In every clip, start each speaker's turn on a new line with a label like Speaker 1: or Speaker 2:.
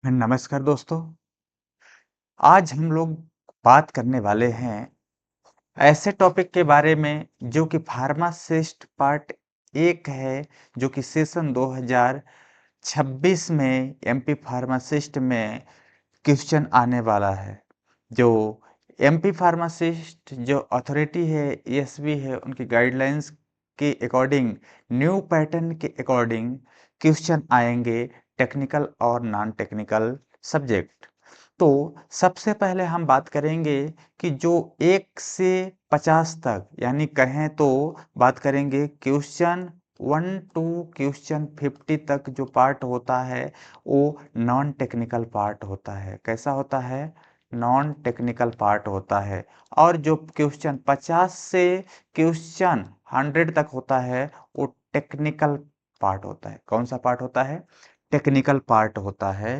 Speaker 1: नमस्कार दोस्तों। आज हम लोग बात करने वाले हैं ऐसे टॉपिक के बारे में जो कि फार्मासिस्ट पार्ट 1 है, जो कि सेशन 2026 में एमपी फार्मासिस्ट में क्वेश्चन आने वाला है। जो एमपी फार्मासिस्ट जो अथॉरिटी है, ईएसबी है, उनकी गाइडलाइंस के अकॉर्डिंग, न्यू पैटर्न के अकॉर्डिंग क्वेश्चन आएंगे टेक्निकल और नॉन टेक्निकल सब्जेक्ट। तो सबसे पहले हम बात करेंगे कि जो 1 से 50 तक, यानी कहें तो बात करेंगे क्वेश्चन 1 टू क्वेश्चन 50 तक जो पार्ट होता है वो नॉन टेक्निकल पार्ट होता है। कैसा होता है? नॉन टेक्निकल पार्ट होता है। और जो क्वेश्चन 50 से क्वेश्चन 100 तक होता है वो टेक्निकल पार्ट होता है। कौन सा पार्ट होता है? टेक्निकल पार्ट होता है।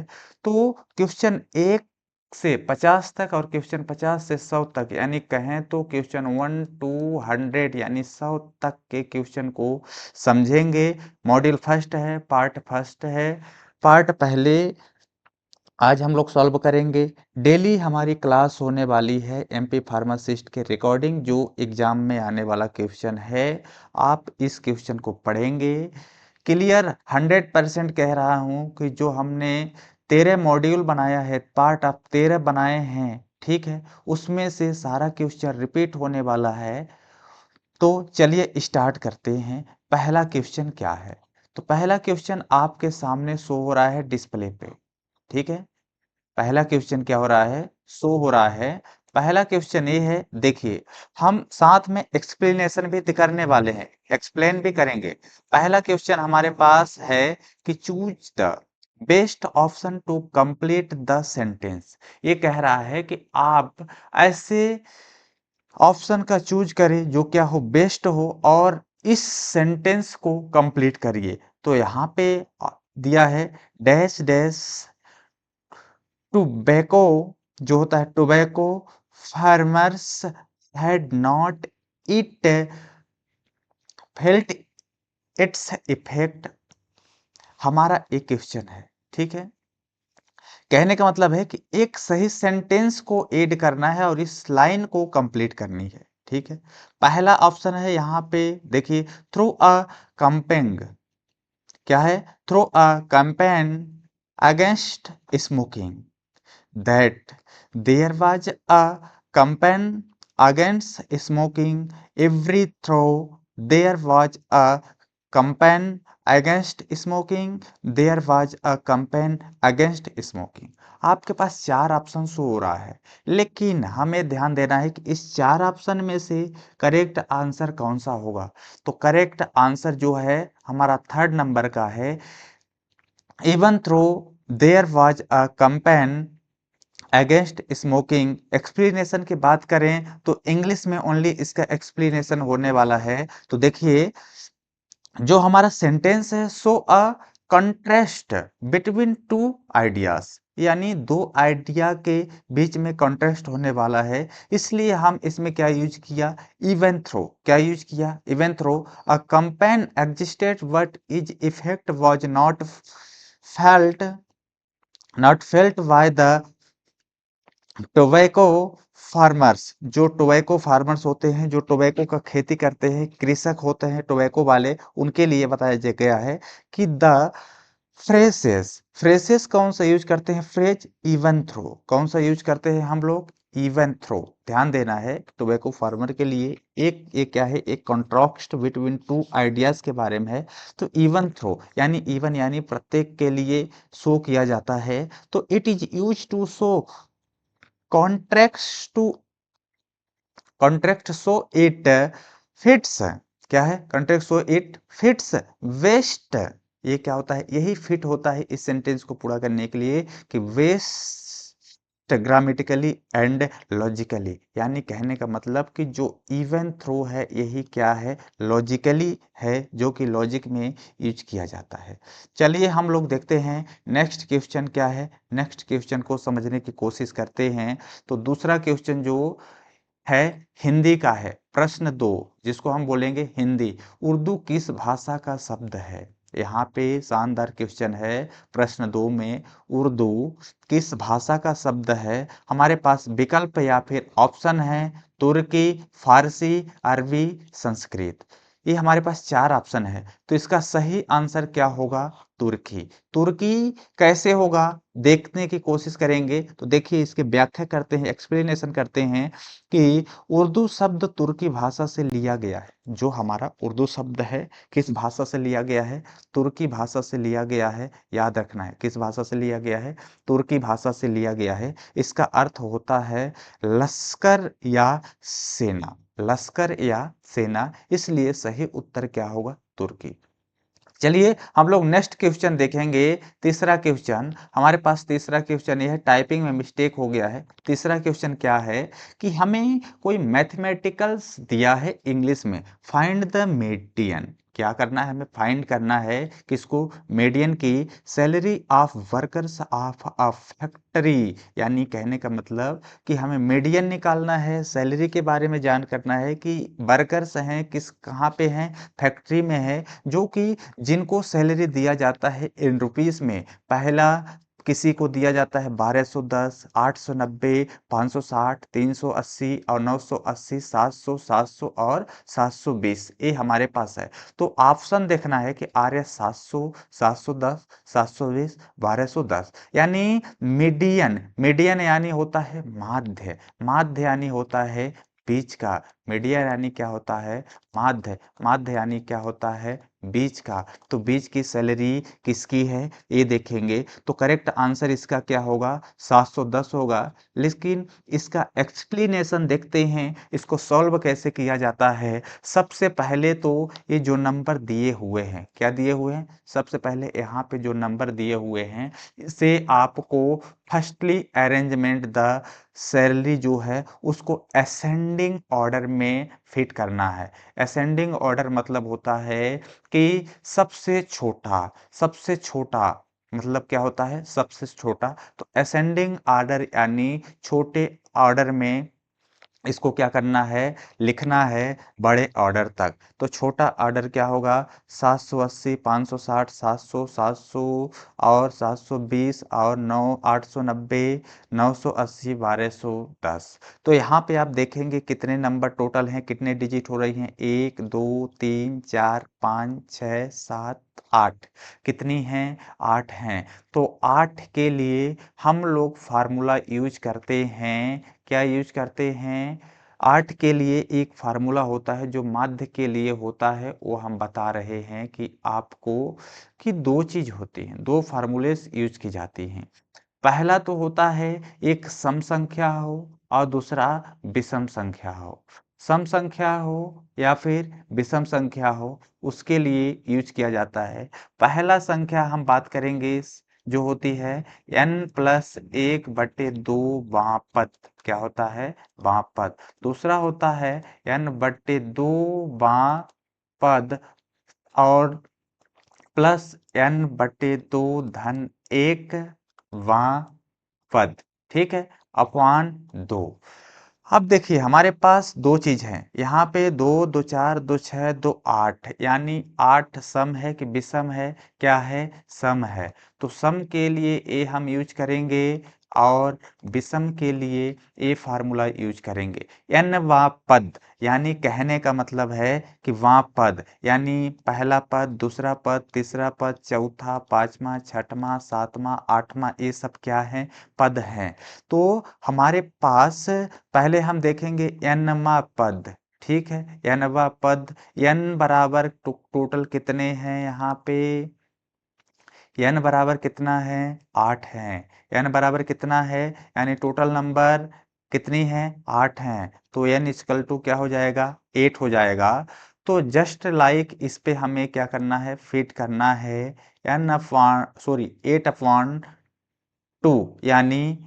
Speaker 1: तो क्वेश्चन 1 से 50 तक और क्वेश्चन 50 से 100 तक, यानी कहें तो क्वेश्चन 1 टू 100 यानी 100 तक के क्वेश्चन को समझेंगे। मॉड्यूल फर्स्ट है, पार्ट फर्स्ट है। पार्ट पहले आज हम लोग सॉल्व करेंगे। डेली हमारी क्लास होने वाली है एमपी फार्मासिस्ट के रिकॉर्डिंग, जो एग्जाम में आने वाला क्वेश्चन है। आप इस क्वेश्चन को पढ़ेंगे। क्लियर 100% कह रहा हूं कि जो हमने 13 मॉड्यूल बनाया है, पार्ट आप 13 बनाए हैं, ठीक है, उसमें से सारा क्वेश्चन रिपीट होने वाला है। तो चलिए स्टार्ट करते हैं। पहला क्वेश्चन क्या है? तो पहला क्वेश्चन आपके सामने शो हो रहा है डिस्प्ले पे, ठीक है। पहला क्वेश्चन क्या हो रहा है? शो हो रहा है। पहला क्वेश्चन ये है, देखिए, हम साथ में एक्सप्लेनेशन भी करने वाले हैं, एक्सप्लेन भी करेंगे। पहला क्वेश्चन हमारे पास है कि choose the best option to complete the sentence. ये कह रहा है कि आप ऐसे ऑप्शन का चूज करें जो क्या हो, बेस्ट हो, और इस सेंटेंस को कंप्लीट करिए। तो यहाँ पे दिया है डैश डैश टोबैको, जो होता है tobacco farmers had not it felt its effect. हमारा एक क्वेश्चन है, ठीक है। कहने का मतलब है कि एक सही सेंटेंस को ऐड करना है और इस लाइन को कंप्लीट करनी है, ठीक है। पहला ऑप्शन है यहाँ पे, देखिए, थ्रू अ कंपेंग, क्या है? Through a campaign against smoking, that there was a campaign against smoking. Every through there was a campaign against smoking. There was a campaign against smoking. आपके पास 4 ऑप्शन शो हो रहा है, लेकिन हमें ध्यान देना है कि इस 4 ऑप्शन में से करेक्ट आंसर कौन सा होगा। तो करेक्ट आंसर जो है हमारा 3rd नंबर का है, even though there was a campaign against smoking. Explanation की बात करें तो इंग्लिश में ओनली इसका एक्सप्लेनेशन होने वाला है। तो देखिए, जो हमारा सेंटेंस है, सो अ कंट्रास्ट बिटवीन टू आइडियाज, यानी दो आइडिया के बीच में कंट्रास्ट होने वाला है। इसलिए हम इसमें क्या यूज किया? Even though. क्या यूज किया? Even though. A campaign existed but its effect was felt not felt by the tobacco farmers. जो टोबैको फार्मर्स होते हैं, जो टोबैको का खेती करते हैं, कृषक होते हैं टोबैको वाले, उनके लिए बताया गया है कि द फ्रेसेस, फ्रेसेस कौन सा यूज करते हैं? Phrase even though. कौन सा यूज करते हैं हम लोग? Even though. ध्यान देना है, टोबैको फार्मर के लिए एक क्या है, एक कॉन्ट्रास्ट बिटवीन टू आइडियाज के बारे में है। तो इवन थ्रो यानी इवन, यानी प्रत्येक के लिए शो किया जाता है। तो it is use to show contracts to contract so it fits. क्या है? Contract so it fits best. ये क्या होता है? यही फिट होता है इस सेंटेंस को पूरा करने के लिए कि वेस्ट ग्रामेटिकली एंड लॉजिकली, यानी कहने का मतलब कि जो इवन थ्रो है यही क्या है? लॉजिकली है, जो कि लॉजिक में यूज किया जाता है। चलिए हम लोग देखते हैं नेक्स्ट क्वेश्चन क्या है। नेक्स्ट क्वेश्चन को समझने की कोशिश करते हैं। तो दूसरा क्वेश्चन जो है हिंदी का है, प्रश्न 2, जिसको हम बोलेंगे हिंदी। उर्दू किस भाषा का शब्द है? यहाँ पे शानदार क्वेश्चन है प्रश्न 2 में, उर्दू किस भाषा का शब्द है? हमारे पास विकल्प या फिर ऑप्शन है तुर्की, फारसी, अरबी, संस्कृत। ये हमारे पास 4 ऑप्शन है, तो इसका सही आंसर क्या होगा? तुर्की। तुर्की कैसे होगा देखने की कोशिश करेंगे, तो देखिए इसकी व्याख्या करते हैं, एक्सप्लेनेशन करते हैं कि उर्दू शब्द तुर्की भाषा से लिया गया है। जो हमारा उर्दू शब्द है किस भाषा से लिया गया है? तुर्की भाषा से लिया गया है। याद रखना है किस भाषा से लिया गया है? तुर्की भाषा से लिया गया है। इसका अर्थ होता है लश्कर या सेना, लश्कर या सेना, इसलिए सही उत्तर क्या होगा? तुर्की। चलिए हम लोग नेक्स्ट क्वेश्चन देखेंगे। तीसरा क्वेश्चन हमारे पास, तीसरा क्वेश्चन ये है, टाइपिंग में मिस्टेक हो गया है। तीसरा क्वेश्चन क्या है कि हमें कोई मैथमेटिकल्स दिया है इंग्लिश में, फाइंड द मीडियन। क्या करना है? हमें फाइंड करना है किसको? मीडियन की। Salary of workers of a factory, यानी कहने का मतलब कि हमें मीडियन निकालना है, सैलरी के बारे में जान करना है कि वर्कर्स हैं किस कहाँ पे हैं, फैक्ट्री में है, जो कि जिनको सैलरी दिया जाता है इन रुपीस में। पहला किसी को दिया जाता है 1210, 890, 560, 380 और 980, 700, 700 और 720, ये हमारे पास है। तो ऑप्शन देखना है कि आ रहा 700, 710, 720, 1210, यानी मीडियन। मीडियन यानी होता है माध्य, माध्य यानी होता है बीच का। मीडियन यानी क्या होता है? माध्य। माध्य यानी क्या होता है? बीच का। तो बीच की सैलरी किसकी है ये देखेंगे, तो करेक्ट आंसर इसका क्या होगा? 710 होगा। लेकिन इसका एक्सप्लेनेशन देखते हैं, इसको सॉल्व कैसे किया जाता है। सबसे पहले तो ये जो नंबर दिए हुए हैं, क्या दिए हुए हैं? सबसे पहले यहाँ पे जो नंबर दिए हुए हैं, इसे आपको फर्स्टली अरेंजमेंट द सैलरी जो है उसको असेंडिंग ऑर्डर में फिट करना है। असेंडिंग ऑर्डर मतलब होता है कि सबसे छोटा, सबसे छोटा मतलब क्या होता है? सबसे छोटा। तो असेंडिंग ऑर्डर यानी छोटे ऑर्डर में इसको क्या करना है? लिखना है बड़े ऑर्डर तक। तो छोटा ऑर्डर क्या होगा? 780, 560, 700, 700 और 720 और 9, 890, 980, 1210। तो यहाँ पे आप देखेंगे कितने नंबर टोटल हैं, कितने डिजिट हो रही हैं? 1 2 3 4 5 6 7 8। कितनी हैं? 8 हैं। तो 8 के लिए हम लोग फार्मूला यूज करते हैं। क्या यूज करते हैं? 8 के लिए एक फार्मूला होता है जो माध्य के लिए होता है, वो हम बता रहे हैं कि आपको कि दो चीज होती हैं, दो फार्मूले यूज की जाती हैं। पहला तो होता है एक सम संख्या हो और दूसरा विषम संख्या हो। सम संख्या हो या फिर विषम संख्या हो, उसके लिए यूज किया जाता है। पहला संख्या हम बात करेंगे जो होती है n+1/2 बापत। क्या होता है? बापत। दूसरा होता है n/2 बापद और प्लस n/2 धन 1 पद। ठीक है, अपॉन 2। अब देखिए हमारे पास दो चीज हैं यहाँ पे, 2 2 4 2 6 2 8, यानी 8 सम है कि विषम है? क्या है? सम है। तो सम के लिए ए हम यूज करेंगे और विषम के लिए ए फार्मूला यूज करेंगे। n वा पद, यानी कहने का मतलब है कि वहाँ पद, यानी पहला पद, दूसरा पद, तीसरा पद, चौथा, पांचवा, छठवां, सातवां, आठवां, ये सब क्या है? पद हैं। तो हमारे पास पहले हम देखेंगे n मा पद। ठीक है, n वा पद, n बराबर टोटल कितने हैं यहाँ पे? n बराबर कितना है? 8 है। n बराबर कितना है? यानी टोटल नंबर कितनी है? 8 हैं। तो n इक्वल टू क्या हो जाएगा? 8 हो जाएगा। तो जस्ट लाइक इस पे हमें क्या करना है? फिट करना है n/8/2, यानी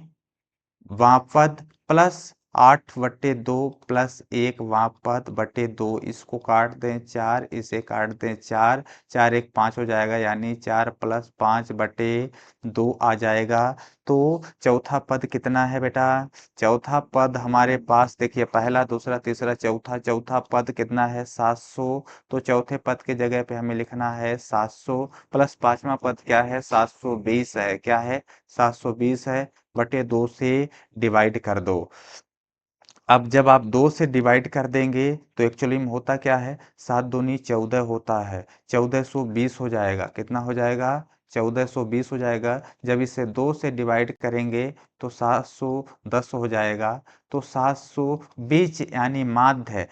Speaker 1: वापद प्लस 8/2 प्लस 1 वहाँ पद बटे 2, इसको काट दें 4, इसे काट दें 4, 4 1 5 हो जाएगा, यानी 4 प्लस 5/2 आ जाएगा। तो चौथा पद कितना है बेटा? चौथा पद हमारे पास देखिए, पहला दूसरा तीसरा चौथा, चौथा पद कितना है? 700। तो चौथे पद के जगह पे हमें लिखना है 700 प्लस पांचवा पद क्या है? 720 है। क्या है? 720 है, बटे 2 से डिवाइड कर दो। अब जब आप 2 से डिवाइड कर देंगे तो एक्चुअली में होता क्या है? 7 दूनी 14 होता है, 1420 हो जाएगा। कितना हो जाएगा? 1420 हो जाएगा। जब इसे 2 से डिवाइड करेंगे तो 710 हो जाएगा। तो 720 यानी माध्य है।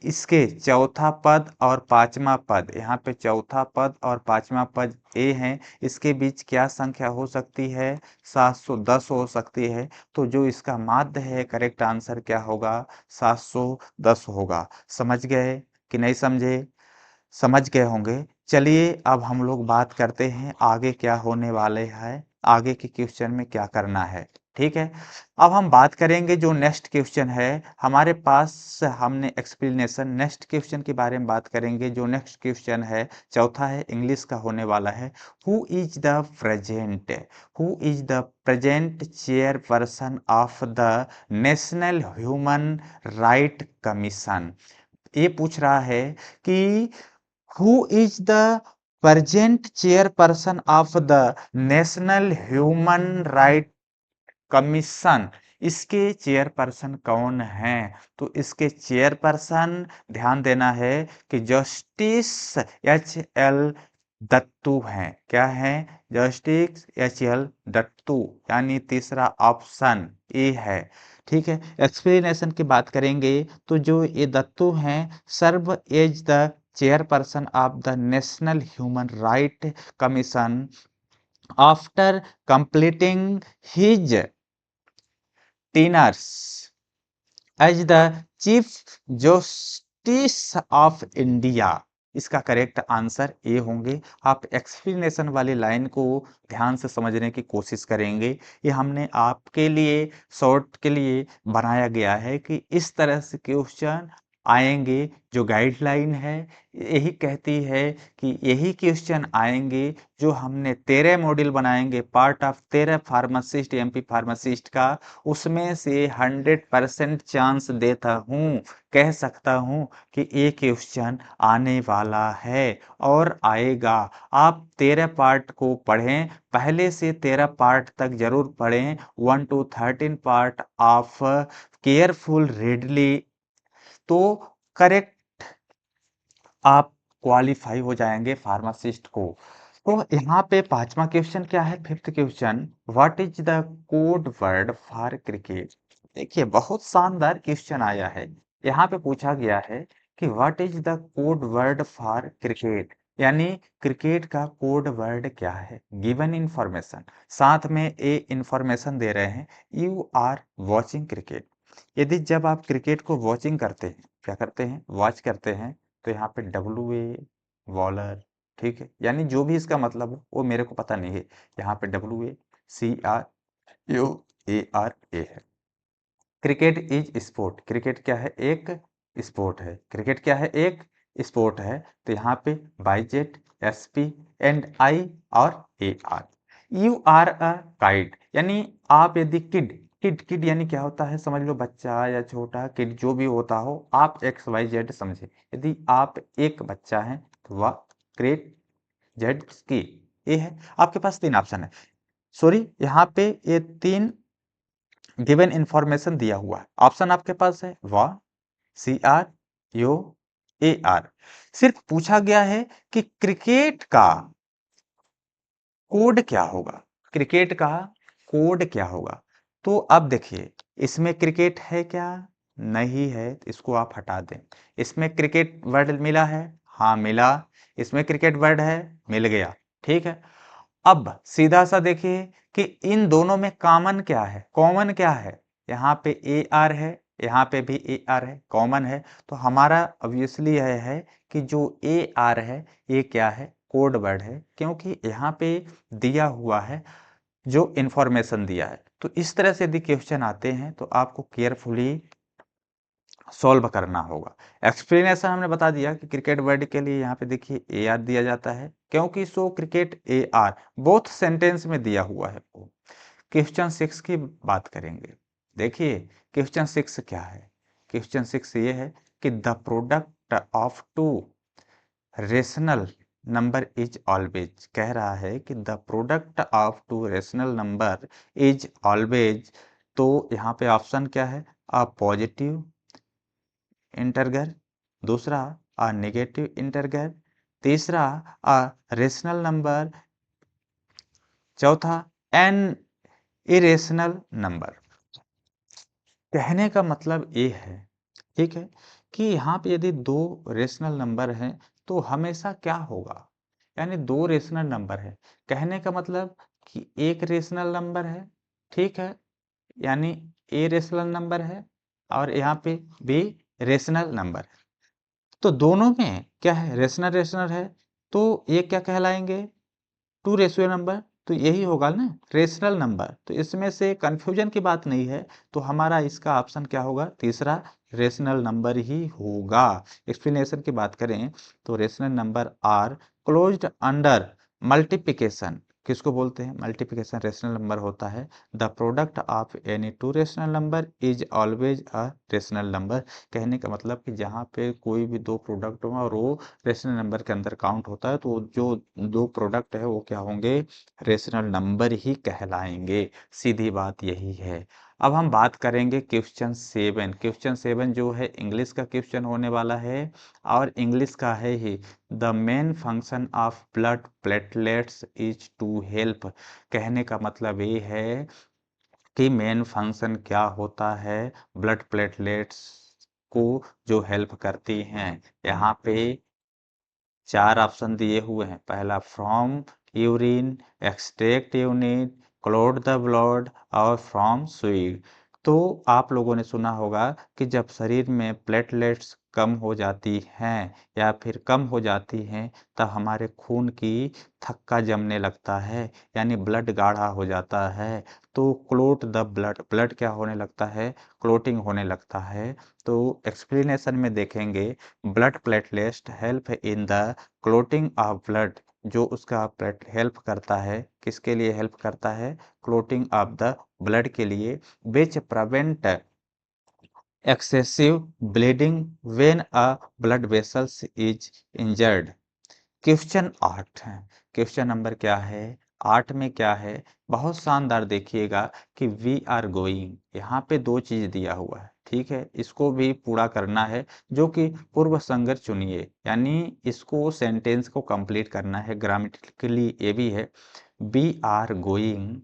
Speaker 1: इसके चौथा पद और पांचवा पद, यहाँ पे चौथा पद और पांचवा पद ए हैं, इसके बीच क्या संख्या हो सकती है? 710 हो सकती है। तो जो इसका माध्य है, करेक्ट आंसर क्या होगा? 710 होगा। समझ गए कि नहीं समझे? समझ गए होंगे। चलिए अब हम लोग बात करते हैं आगे क्या होने वाले हैं, आगे के क्वेश्चन में क्या करना है। ठीक है, अब हम बात करेंगे जो नेक्स्ट क्वेश्चन है हमारे पास, हमने एक्सप्लेनेशन नेक्स्ट क्वेश्चन के बारे में बात करेंगे। जो नेक्स्ट क्वेश्चन है चौथा है, इंग्लिश का होने वाला है। Who is the present who is the present chairperson of the national human right commission? ये पूछ रहा है कि who is the present chairperson of the national human right commission? इसके चेयरपर्सन कौन हैं? तो इसके चेयरपर्सन, ध्यान देना है कि जस्टिस H.L. दत्तू हैं। क्या हैं? Justice H.L. दत्तू, यानी तीसरा ऑप्शन ए है। ठीक है, एक्सप्लेनेशन की बात करेंगे तो जो ये दत्तू हैं serve as the chairperson of the national human right commission after completing his tenures as the chief justice of India. इसका करेक्ट आंसर ए होंगे। आप एक्सप्लेनेशन वाली लाइन को ध्यान से समझने की कोशिश करेंगे। ये हमने आपके लिए शॉर्ट के लिए बनाया गया है कि इस तरह से क्वेश्चन आएंगे। जो गाइडलाइन है यही कहती है कि यही क्वेश्चन आएंगे। जो हमने 13 मॉड्यूल बनाएंगे, part of 13 pharmacist MP pharmacist का, उसमें से 100% चांस देता हूँ, कह सकता हूँ कि ये क्वेश्चन आने वाला है और आएगा। आप 13 पार्ट को पढ़ें, पहले से 13 पार्ट तक जरूर पढ़ें। 1 to 13 part of careful readily, तो करेक्ट आप क्वालिफाई हो जाएंगे फार्मासिस्ट को। तो यहाँ पे पांचवा क्वेश्चन क्या है? Fifth question, what is the code word for cricket? देखिए बहुत शानदार क्वेश्चन आया है। यहाँ पे पूछा गया है कि what is the code word for cricket, यानी क्रिकेट का कोड वर्ड क्या है? गिवन इंफॉर्मेशन, साथ में ए इंफॉर्मेशन दे रहे हैं, यू आर वॉचिंग क्रिकेट। यदि जब आप क्रिकेट को वॉचिंग करते हैं, क्या करते हैं? वॉच करते हैं, तो यहाँ पे WA बॉलर, ठीक है, यानी जो भी इसका मतलब है वो मेरे को पता नहीं है। यहाँ पे WACRUARA है। क्रिकेट इज स्पोर्ट, क्रिकेट क्या है? एक स्पोर्ट है। क्रिकेट क्या है? एक स्पोर्ट है। तो यहाँ पे बाइजेट, SP एंड I और AR। यू आर अ काइड, यानी आप यदि किड, किड यानी क्या होता है? समझ लो बच्चा या छोटा, किड जो भी होता हो, आप XYZ समझे। यदि आप एक बच्चा हैं तो वह ग्रेट जेड की ये है। आपके पास तीन ऑप्शन है, सॉरी यहाँ पे ये तीन गिवन इंफॉर्मेशन दिया हुआ है। ऑप्शन आपके पास है वाह, CRUAR। सिर्फ पूछा गया है कि क्रिकेट का कोड क्या होगा, क्रिकेट का कोड क्या होगा। तो अब देखिए, इसमें क्रिकेट है क्या? नहीं है, तो इसको आप हटा दें। इसमें क्रिकेट वर्ड मिला है? हाँ मिला। इसमें क्रिकेट वर्ड है? मिल गया। ठीक है, अब सीधा सा देखिए कि इन दोनों में कॉमन क्या है? कॉमन क्या है? यहाँ पे AR है, यहाँ पे भी AR है, कॉमन है। तो हमारा ऑब्वियसली यह है कि जो AR है ये क्या है? कोड वर्ड है, क्योंकि यहाँ पे दिया हुआ है जो इंफॉर्मेशन दिया है। तो इस तरह से यदि क्वेश्चन आते हैं तो आपको केयरफुली सॉल्व करना होगा। एक्सप्लेनेशन हमने बता दिया कि क्रिकेट वर्ड के लिए यहाँ पे देखिए ए आर दिया जाता है, क्योंकि so cricket are both sentence में दिया हुआ है। क्वेश्चन 6 की बात करेंगे। देखिए क्वेश्चन 6 क्या है। क्वेश्चन 6 ये है कि the product of two rational number is always, कह रहा है कि the product of two rational number is always. तो यहाँ पे ऑप्शन क्या है, अ पॉजिटिव इंटरगर, दूसरा अ नेगेटिव इंटरगर, तीसरा अ रेशनल नंबर, चौथा एन इरेशनल नंबर। कहने का मतलब ये है, ठीक है, कि यहाँ पे यदि दो रेशनल नंबर हैं तो हमेशा क्या होगा, यानी दो रेशनल नंबर है। कहने का मतलब कि एक रेशनल नंबर है, ठीक है, यानी ए रेशनल नंबर है और यहाँ पे बी रेशनल नंबर है। तो दोनों में क्या है, रेशनल रेशनल है, तो ये क्या कहलाएंगे, टू रेशियो नंबर। तो यही होगा ना रेशनल नंबर, तो इसमें से कंफ्यूजन की बात नहीं है। तो हमारा इसका ऑप्शन क्या होगा, तीसरा रेशनल नंबर ही होगा। एक्सप्लेनेशन की बात करें तो rational number are closed under multiplication, किसको बोलते हैं, मल्टीप्लिकेशन रेशनल नंबर होता है। The product of any two rational number is always a rational number. कहने का मतलब कि जहाँ पे कोई भी दो प्रोडक्ट हो और वो रेशनल नंबर के अंदर काउंट होता है तो जो दो प्रोडक्ट है वो क्या होंगे, रेशनल नंबर ही कहलाएंगे। सीधी बात यही है। अब हम बात करेंगे क्वेश्चन 7। क्वेश्चन 7 जो है इंग्लिश का क्वेश्चन होने वाला है और इंग्लिश का है ही, the main function of blood platelets is to help. कहने का मतलब ये है कि मेन फंक्शन क्या होता है, ब्लड प्लेटलेट्स को जो हेल्प करती हैं। यहाँ पे चार ऑप्शन दिए हुए हैं, पहला from urine, extract urine, clot the blood और फ्रॉम स्वीट। तो आप लोगों ने सुना होगा कि जब शरीर में प्लेटलेट्स कम हो जाती हैं या फिर कम हो जाती हैं तब हमारे खून की थक्का जमने लगता है, यानी ब्लड गाढ़ा हो जाता है। तो क्लोट द ब्लड, ब्लड क्या होने लगता है, क्लोटिंग होने लगता है। तो एक्सप्लेनेशन में देखेंगे, blood platelets help in the clotting of blood, जो उसका हेल्प करता है, किसके लिए हेल्प करता है, क्लोटिंग ऑफ द ब्लड के लिए, which prevent excessive bleeding when a blood vessels is injured. Question 8 है। क्वेश्चन नंबर क्या है, 8 में क्या है, बहुत शानदार देखिएगा कि वी आर गोइंग, यहाँ पे दो चीज दिया हुआ है, ठीक है, इसको भी पूरा करना है, जो कि पूर्व संगत चुनिए, यानी इसको सेंटेंस को कंप्लीट करना है, ग्रामेटिकली ये भी है। We are going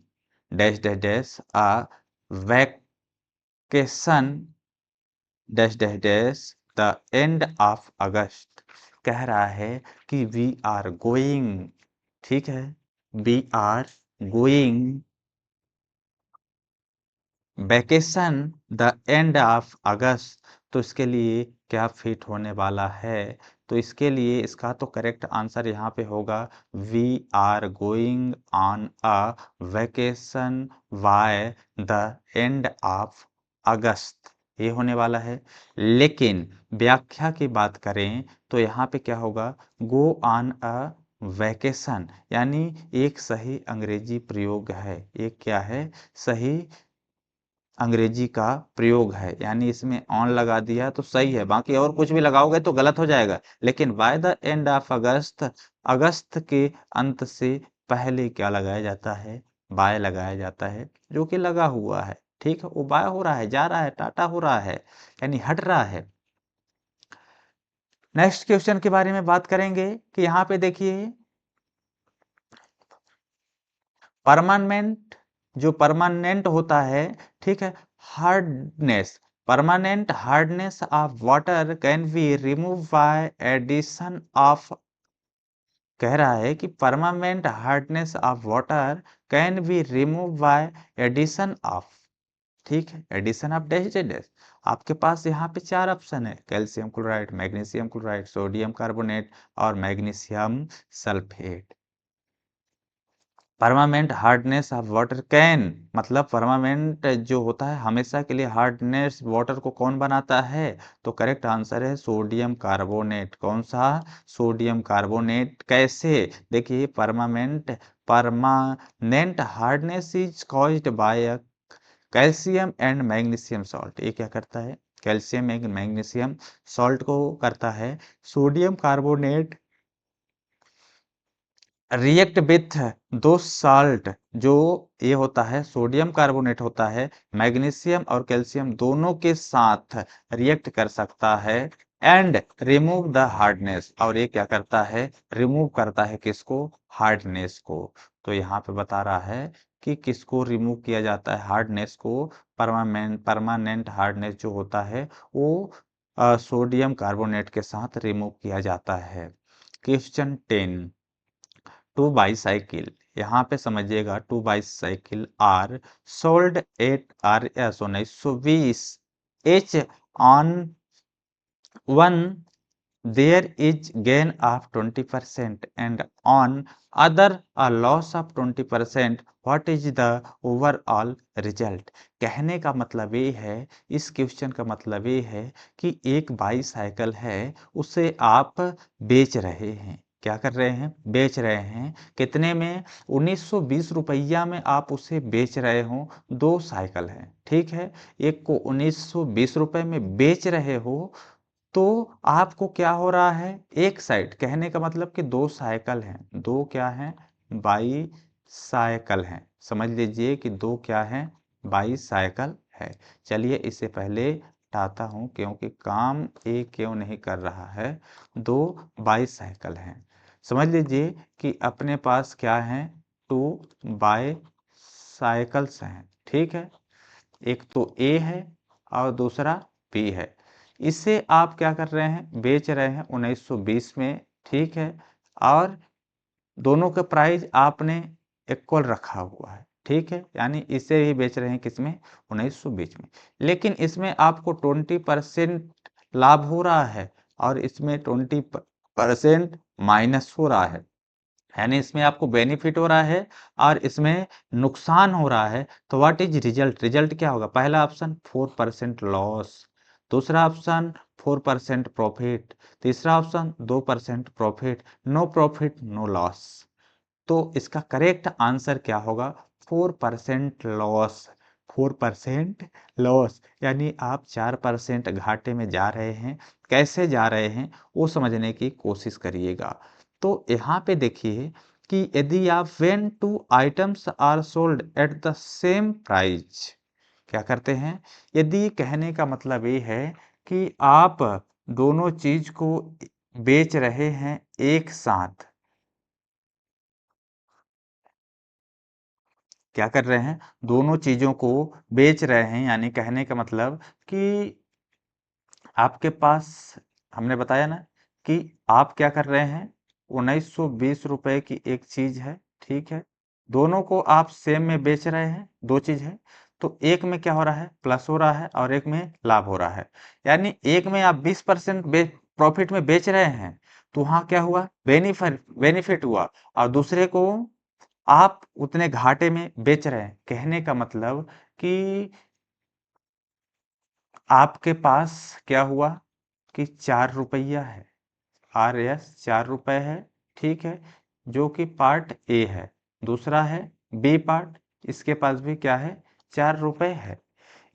Speaker 1: dash dash dash a vacation dash dash dash the end of August. कह रहा है कि वी आर गोइंग, ठीक है, we are going vacation the end of August. तो इसके लिए क्या फिट होने वाला है, तो इसके लिए इसका तो करेक्ट आंसर यहाँ पे होगा, we are going on a vacation by the end of August, ये होने वाला है। लेकिन व्याख्या की बात करें तो यहाँ पे क्या होगा, गो ऑन अ वैकेशन, यानी एक सही अंग्रेजी प्रयोग है, एक क्या है, सही अंग्रेजी का प्रयोग है, यानी इसमें ऑन लगा दिया तो सही है, बाकी और कुछ भी लगाओगे तो गलत हो जाएगा। लेकिन by the end of August, अगस्त के अंत से पहले क्या लगाया जाता है, बाय लगाया जाता है, जो कि लगा हुआ है, ठीक है, वो बाय हो रहा है, जा रहा है, टाटा हो रहा है, यानी हट रहा है। नेक्स्ट क्वेश्चन के बारे में बात करेंगे कि यहाँ पे देखिए, परमानेंट, जो परमानेंट होता है, ठीक है, hardness, permanent hardness of water can be remove by addition of. कह रहा है कि permanent hardness of water can be remove by addition of, ठीक है, एडिशन ऑफ डैश डैश। आपके पास यहाँ पे चार ऑप्शन है, calcium chloride, magnesium chloride, sodium carbonate और magnesium sulphate. Permanent hardness of water can, मतलब परमानेंट जो होता है हमेशा के लिए हार्डनेस वाटर को कौन बनाता है? तो करेक्ट आंसर है सोडियम कार्बोनेट। कौन सा? Sodium carbonate. कैसे? देखिए permanent hardness is caused by calcium and magnesium salt. ये क्या करता है? कैल्शियम एंड मैग्नीशियम सॉल्ट को करता है। सोडियम कार्बोनेट रिएक्ट विथ दो साल्ट, जो ये होता है सोडियम कार्बोनेट होता है, मैग्नीशियम और कैल्शियम दोनों के साथ रिएक्ट कर सकता है एंड रिमूव द हार्डनेस। और ये क्या करता है? रिमूव करता है किसको? हार्डनेस को। तो यहाँ पे बता रहा है कि किसको रिमूव किया जाता है? हार्डनेस को। परमानेंट हार्डनेस जो होता है वो सोडियम कार्बोनेट के साथ रिमूव किया जाता है। क्वेश्चन 10, टू बाईसाइकिल, यहाँ पे समझिएगा two bicycle are sold at R S 1920 each on one there is gain of 20% and on other a loss of 20%, what is the overall result? कहने का मतलब ये है, इस क्वेश्चन का मतलब ये है कि एक बाईसाइकिल है, उसे आप बेच रहे हैं। क्या कर रहे हैं? बेच रहे हैं। कितने में? 1920 रुपया में आप उसे बेच रहे हो। दो साइकिल है, ठीक है, एक को 1920 रुपए में बेच रहे हो, तो आपको क्या हो रहा है? एक साइड, कहने का मतलब कि दो साइकिल हैं। दो क्या हैं? बाई साइकिल हैं। समझ लीजिए कि दो क्या हैं? बाई साइकिल है। चलिए इसे पहले हटाता हूं, क्योंकि काम एक क्यों नहीं कर रहा है। दो बाई साइकिल हैं। समझ लीजिए कि अपने पास क्या है? टू बाई साइकिल्स हैं, ठीक है। एक तो ए है और दूसरा बी है। इसे आप क्या कर रहे हैं? बेच रहे हैं 1920 में, ठीक है। और दोनों का प्राइस आपने इक्वल रखा हुआ है, ठीक है, यानी इसे ही बेच रहे हैं किसमें? 1920 में। लेकिन इसमें आपको 20% लाभ हो रहा है और इसमें 20% माइनस हो रहा है, यानी इसमें आपको बेनिफिट हो रहा है और इसमें नुकसान हो रहा है। तो व्हाट इज रिजल्ट? रिजल्ट क्या होगा? पहला ऑप्शन 4% लॉस, दूसरा ऑप्शन 4% प्रॉफिट, तीसरा option 2% profit, no profit no loss. तो इसका करेक्ट आंसर क्या होगा? 4% लॉस। 4% लॉस, यानी आप 4% घाटे में जा रहे हैं। कैसे जा रहे हैं वो समझने की कोशिश करिएगा। तो यहाँ पे देखिए कि यदि आप when two items are sold at the same price, क्या करते हैं? यदि कहने का मतलब ये है कि आप दोनों चीज को बेच रहे हैं एक साथ, क्या कर रहे हैं? दोनों चीजों को बेच रहे हैं, यानी कहने का मतलब कि आपके पास, हमने बताया ना कि आप क्या कर रहे हैं? 1920 रुपए की एक चीज है, ठीक है, दोनों को आप सेम में बेच रहे हैं। दो चीज है, तो एक में क्या हो रहा है? प्लस हो रहा है और एक में लाभ हो रहा है। यानी एक में आप 20% प्रॉफिट में बेच रहे हैं, तो वहां क्या हुआ? बेनिफिट बेनिफिट हुआ। और दूसरे को आप उतने घाटे में बेच रहे हैं। कहने का मतलब कि आपके पास क्या हुआ कि 4 रुपया है, आर एस 4 रुपए है, ठीक है, जो कि पार्ट ए है। दूसरा है बी पार्ट, इसके पास भी क्या है? 4 रुपए है।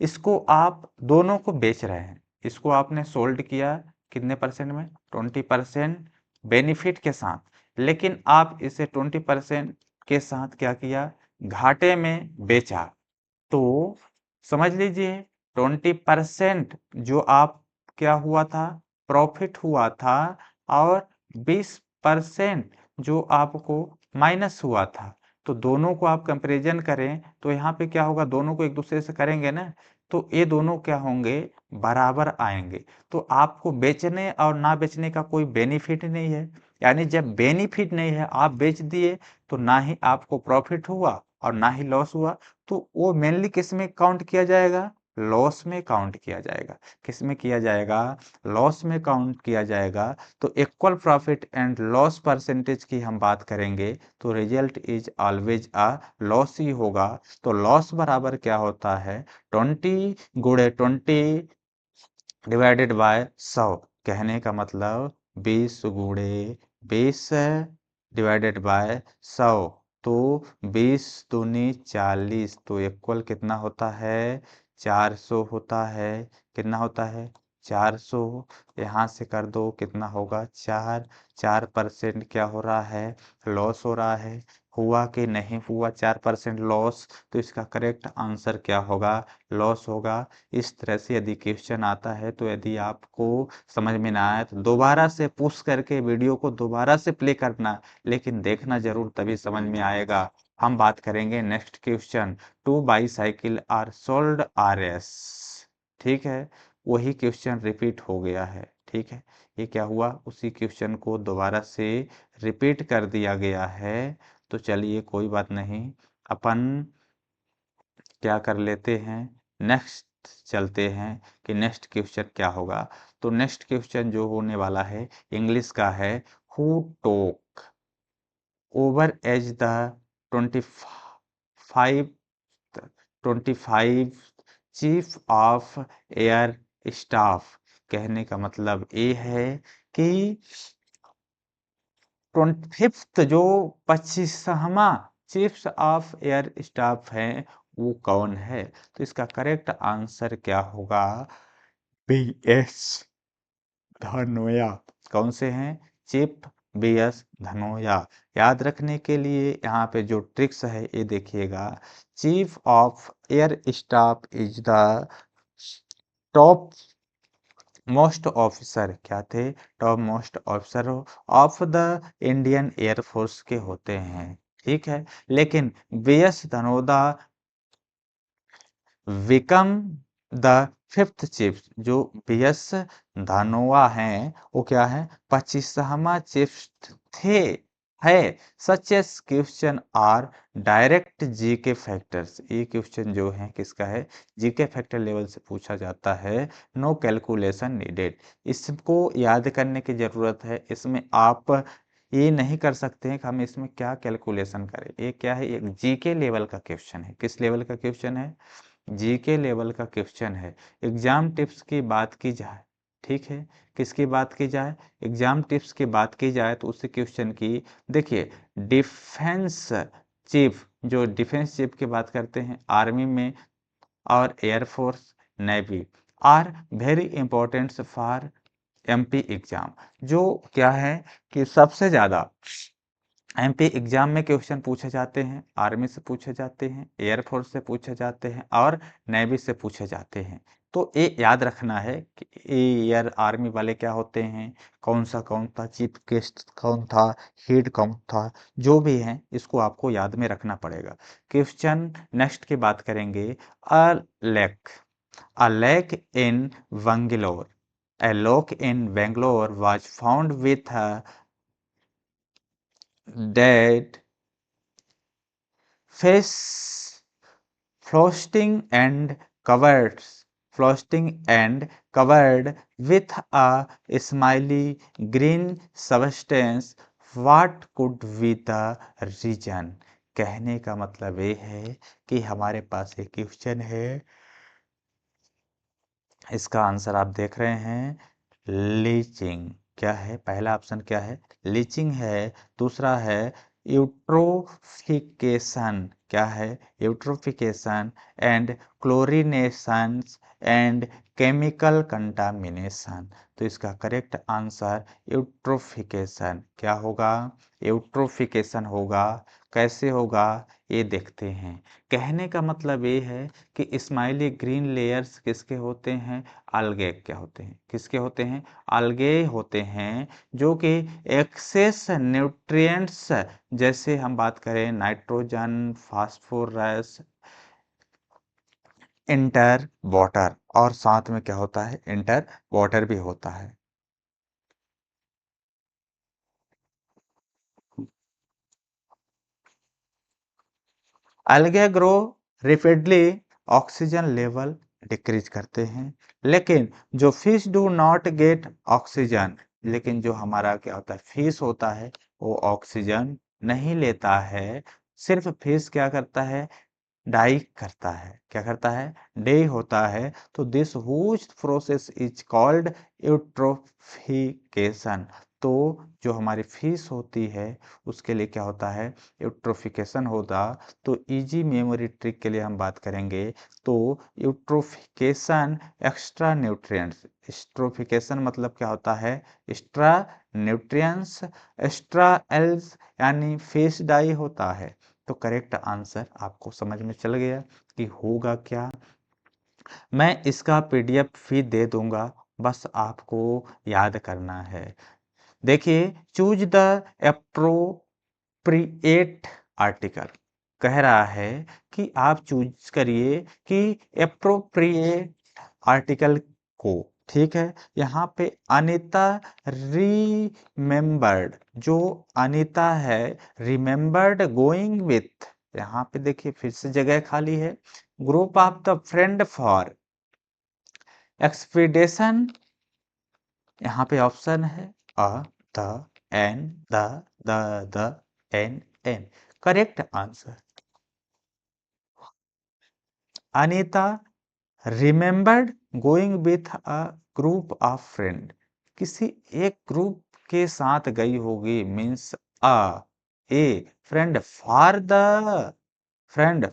Speaker 1: इसको आप दोनों को बेच रहे हैं। इसको आपने सोल्ड किया कितने परसेंट में? 20% बेनिफिट के साथ। लेकिन आप इसे 20% के साथ क्या किया? घाटे में बेचा। तो समझ लीजिए 20% जो आप क्या हुआ था? प्रॉफिट हुआ था, और 20% जो आपको माइनस हुआ था। तो दोनों को आप कंपैरिजन करें तो यहाँ पे क्या होगा? दोनों को एक दूसरे से करेंगे ना, तो ये दोनों क्या होंगे? बराबर आएंगे। तो आपको बेचने और ना बेचने का कोई बेनिफिट नहीं है। यानी जब बेनिफिट नहीं है, आप बेच दिए, तो ना ही आपको प्रॉफिट हुआ और ना ही लॉस हुआ। तो वो मेनली किस में काउंट किया जाएगा? लॉस में काउंट किया जाएगा। किस में किया जाएगा? लॉस में काउंट किया जाएगा। तो equal profit and loss percentage की हम बात करेंगे तो result is always a loss ही होगा। तो लॉस बराबर क्या होता है? 20 गुणे 20 डिवाइडेड बाय 100। कहने का मतलब 20 गुणे 20 डिवाइडेड बाय 100। तो 20 दूनी 40, तो इक्वल कितना होता है? 400 होता है। कितना होता है? 400। यहाँ से कर दो, कितना होगा? 4% क्या हो रहा है? लॉस हो रहा है। हुआ कि नहीं हुआ 4% लॉस? तो इसका करेक्ट आंसर क्या होगा? लॉस होगा। इस तरह से यदि क्वेश्चन आता है तो यदि आपको समझ में ना आए तो दोबारा से पुश करके वीडियो को दोबारा से प्ले करना, लेकिन देखना जरूर, तभी समझ में आएगा। हम बात करेंगे next question. 2 bicycle are sold R S. ठीक है, वही क्वेश्चन रिपीट हो गया है। ठीक है, ये क्या हुआ? उसी क्वेश्चन को दोबारा से रिपीट कर दिया गया है। तो चलिए कोई बात नहीं, अपन क्या कर लेते हैं, नेक्स्ट चलते हैं कि नेक्स्ट क्वेश्चन क्या होगा। तो नेक्स्ट क्वेश्चन जो होने वाला है इंग्लिश का है। Who took over as the 25 25 chief of air staff. कहने का मतलब ये है कि 25th जो 25वां चीफ्स ऑफ एयर स्टाफ है वो कौन है? तो इसका करेक्ट आंसर क्या होगा? बी.एस. धनोया। कौन से हैं? Chief BS. धनोया। याद रखने के लिए यहाँ पे जो ट्रिक्स है ये देखिएगा। Chief of air staff is the top most officer. क्या थे? Top most officer of the Indian air force के होते हैं। ठीक है, लेकिन BS. Dhanoa became the 5th chief. जो बी.एस. धनोआ हैं वो क्या है? 25वां चीफ थे, है। Such as question are direct GK factors. ये क्वेश्चन जो है किसका है? जीके फैक्टर लेवल से पूछा जाता है। No calculation needed. इसको याद करने की जरूरत है। इसमें आप ये नहीं कर सकते हैं कि हम इसमें क्या कैलकुलेशन करें। ये क्या है? एक जीके लेवल का क्वेश्चन है। किस लेवल का क्वेश्चन है? जीके लेवल का क्वेश्चन है। एग्जाम टिप्स की बात की जाए, ठीक है, किसकी बात की जाए? एग्जाम टिप्स की बात की जाए तो उसी क्वेश्चन की देखिए। डिफेंस चीफ, जो डिफेंस चीफ की बात करते हैं आर्मी में और air force navy, are very important for MP exam. जो क्या है कि सबसे ज्यादा एमपी एग्जाम में क्वेश्चन पूछे जाते हैं, आर्मी से पूछे जाते हैं, एयरफोर्स से पूछे जाते हैं और नेवी से पूछे जाते हैं। तो ये याद रखना है कि एयर आर्मी वाले क्या होते हैं, कौन था चीफ गेस्ट, कौन था हेड, कौन था, जो भी है इसको आपको याद में रखना पड़ेगा। क्वेश्चन नेक्स्ट की बात करेंगे। अ lake a lake in Bangalore. A lake in Bangalore was found with a dead fish frosting and covered covered with a smiley green substance. What could be the reason? कहने का मतलब ये है कि हमारे पास एक क्वेश्चन है, इसका आंसर आप देख रहे हैं लीचिंग। क्या है? पहला ऑप्शन क्या है? लीचिंग है। दूसरा है यूट्रोफिकेशन। क्या है? Eutrophication and chlorination and chemical contamination. तो इसका करेक्ट आंसर यूट्रोफिकेशन क्या होगा? यूट्रोफिकेशन होगा। कैसे होगा ये देखते हैं। कहने का मतलब ये है कि स्माइली ग्रीन लेयर्स किसके होते हैं? अलगे क्या होते हैं? किसके होते हैं? अलगे होते हैं, जो कि एक्सेस न्यूट्रिएंट्स, जैसे हम बात करें नाइट्रोजन, फास्फोरस, इंटर वाटर, और साथ में क्या होता है? इंटर वाटर भी होता है। Algae grow rapidly, oxygen level decrease करते हैं। लेकिन जो fish do not gate oxygen, लेकिन जो हमारा क्या होता है फिश होता है वो ऑक्सीजन नहीं लेता है। सिर्फ फिश क्या करता है, डाई करता है। क्या करता है, डे होता है। तो this whose process is called eutrophication. तो जो हमारी फिश होती है उसके लिए क्या होता है, यूट्रोफिकेशन होता। तो इजी मेमोरी ट्रिक के लिए हम बात करेंगे तो यूट्रोफिकेशन एक्स्ट्रा न्यूट्रिएंट्स। यूट्रोफिकेशन मतलब क्या होता है, एक्स्ट्रा न्यूट्रिएंट्स, एक्स्ट्रा एल्स यानी फिश डाई होता है। तो करेक्ट आंसर आपको समझ में चल गया कि होगा क्या। मैं इसका पीडीएफ भी दे दूंगा, बस आपको याद करना है। देखिए, चूज द एप्रोप्रिएट आर्टिकल कह रहा है कि आप चूज करिए कि एप्रोप्रिएट आर्टिकल को। ठीक है, यहाँ पे अनीता रिमेम्बर्ड, जो अनीता है रिमेम्बर्ड गोइंग विथ, यहाँ पे देखिए फिर से जगह खाली है। Group of the friend for expedition, यहाँ पे ऑप्शन है a, the, an, the, an. Correct answer, Anita remembered going with a group of friend, किसी एक ग्रुप के साथ गई होगी, means a a friend for the, friend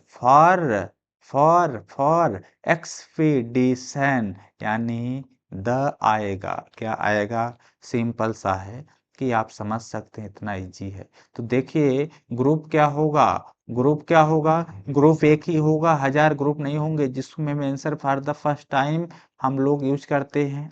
Speaker 1: for expedition, यानी द आएगा। क्या आएगा, सिंपल सा है कि आप समझ सकते हैं, इतना इजी है। तो देखिए ग्रुप क्या होगा, ग्रुप क्या होगा, ग्रुप एक ही होगा, हजार ग्रुप नहीं होंगे जिसमें mention for the first time हम लोग यूज करते हैं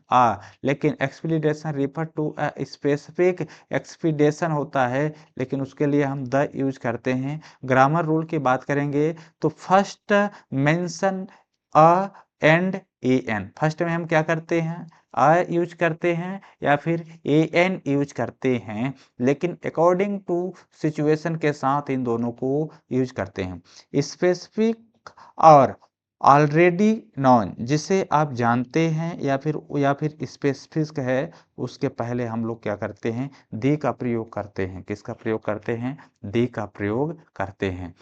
Speaker 1: लेकिन expedition refer to a specific expedition होता है, लेकिन उसके लिए हम द यूज करते हैं। ग्रामर रूल की बात करेंगे तो first mention a and an, first में हम क्या करते हैं, अ यूज करते हैं या फिर ए एन यूज करते हैं, लेकिन अकॉर्डिंग टू सिचुएशन के साथ इन दोनों को यूज करते हैं। स्पेसिफिक और ऑलरेडी नॉन, जिसे आप जानते हैं या फिर स्पेसिफिक है, उसके पहले हम लोग क्या करते हैं, दी का प्रयोग करते हैं। किसका प्रयोग करते हैं, दी का प्रयोग करते हैं।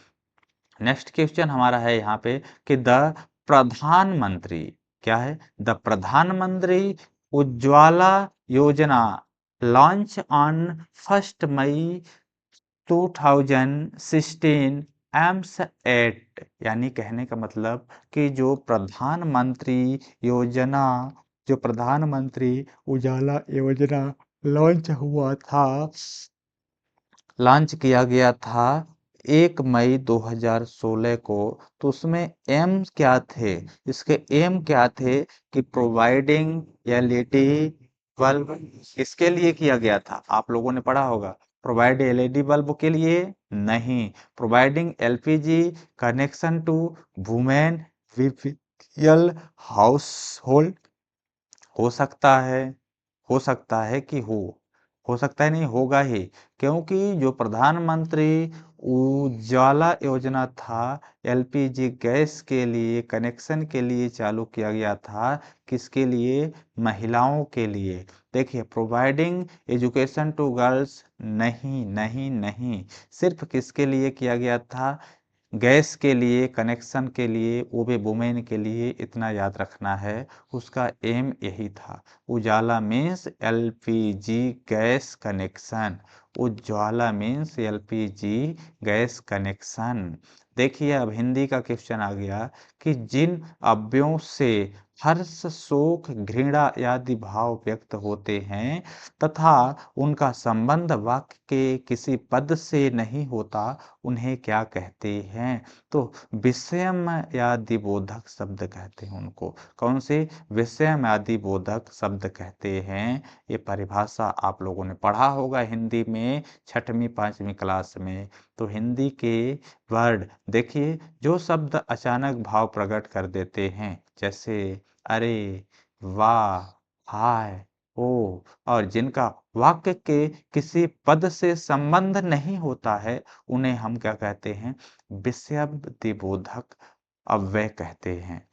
Speaker 1: नेक्स्ट क्वेश्चन हमारा है यहाँ पे कि द प्रधानमंत्री, क्या है, the Pradhan Mantri Ujjwala Yojana launch on 1 May 2016 aims at, यानी कहने का मतलब कि जो प्रधानमंत्री योजना, जो प्रधानमंत्री उजाला योजना लॉन्च हुआ था, लॉन्च किया गया था 1 मई 2016 को, तो उसमें एम क्या थे, इसके एम क्या थे कि प्रोवाइडिंग एलईडी बल्ब, इसके लिए किया गया था, आप लोगों ने पढ़ा होगा। प्रोवाइड एलईडी बल्ब के लिए नहीं, providing LPG connection to women BPL household, हो सकता है, हो सकता है कि हो सकता है नहीं, होगा ही, क्योंकि जो प्रधानमंत्री उज्ज्वला योजना था एलपीजी गैस के लिए कनेक्शन के लिए चालू किया गया था, किसके लिए, महिलाओं के लिए। देखिए प्रोवाइडिंग एजुकेशन टू गर्ल्स, नहीं नहीं नहीं, सिर्फ किसके लिए किया गया था, गैस के लिए कनेक्शन के लिए, वो भी वुमेन के लिए, इतना याद रखना है। उसका एम यही था। Ujala means LPG gas connection, Ujjwala means LPG gas connection. देखिए अब हिंदी का क्वेश्चन आ गया कि जिन अव्ययों से हर्ष शोक घृणा आदि भाव व्यक्त होते हैं तथा उनका संबंध वाक्य के किसी पद से नहीं होता, उन्हें क्या कहते हैं, तो विषयम आदि बोधक शब्द कहते हैं उनको। कौन से, विषयम आदि बोधक शब्द कहते हैं। ये परिभाषा आप लोगों ने पढ़ा होगा हिंदी में 6वीं 5वीं क्लास में। तो हिंदी के वर्ड देखिए, जो शब्द अचानक भाव प्रकट कर देते हैं, जैसे अरे, वाह, हाय, ओ, और जिनका वाक्य के किसी पद से संबंध नहीं होता है, उन्हें हम क्या कहते हैं, विषयादिबोधक अव्यय कहते हैं।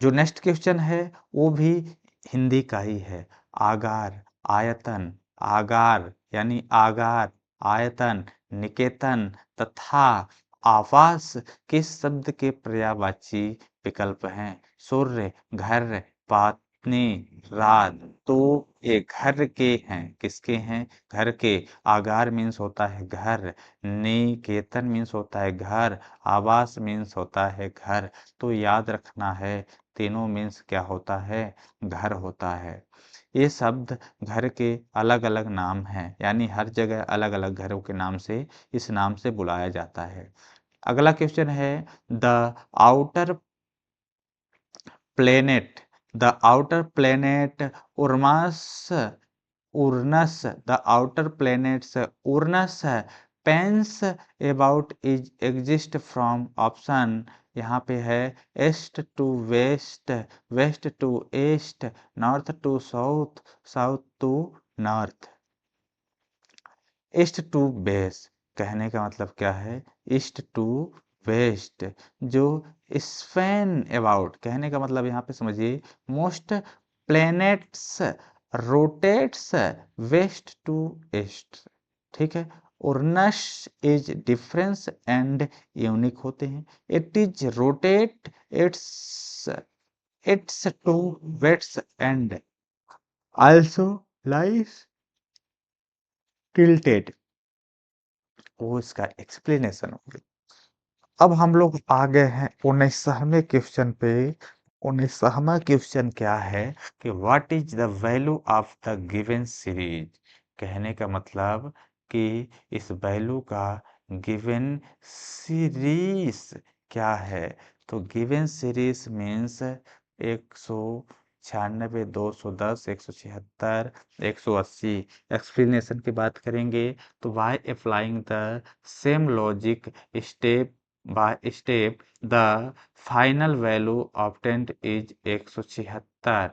Speaker 1: जो नेक्स्ट क्वेश्चन है वो भी हिंदी का ही है। आगार, आयतन, आगार यानी आगार, आयतन, निकेतन तथा आवास किस शब्द के पर्यायवाची विकल्प हैं? सूर्य, घर, पत्नी, रात। तो ये घर के हैं, किसके हैं? घर के। आगार मीन्स होता है घर, निकेतन मीन्स होता है घर, आवास मीन्स होता है घर। तो याद रखना है तीनों मीन्स क्या होता है? घर होता है। ये शब्द घर के अलग अलग नाम हैं, यानी हर जगह अलग अलग घरों के नाम से इस नाम से बुलाया जाता है। अगला क्वेश्चन है the outer planet, the outer planet उर्मास Uranus, the outer planets Uranus पेंस about is exist from option यहाँ पे है east to west, west to east, north to south, south to north. East to west कहने का मतलब क्या है? East to west. जो स्पैन अबाउट कहने का मतलब यहाँ पे समझिए most planets rotates west to east, ठीक है। Uranus is difference and unique होते हैं। It is rotate its its two weights and also lies tilted. वो इसका एक्सप्लेनेशन हो गई। अब हम लोग आ गए हैं 19वें क्वेश्चन पे। 19वां क्वेश्चन क्या है कि what is the value of the given series? कहने का मतलब कि इस वैल्यू का गिवन सीरीज क्या है? तो गिवन सीरीज मीन्स 196, 210, 176, 180। एक्सप्लेनेशन की बात करेंगे तो by applying the same logic step by step the final value obtained is 176।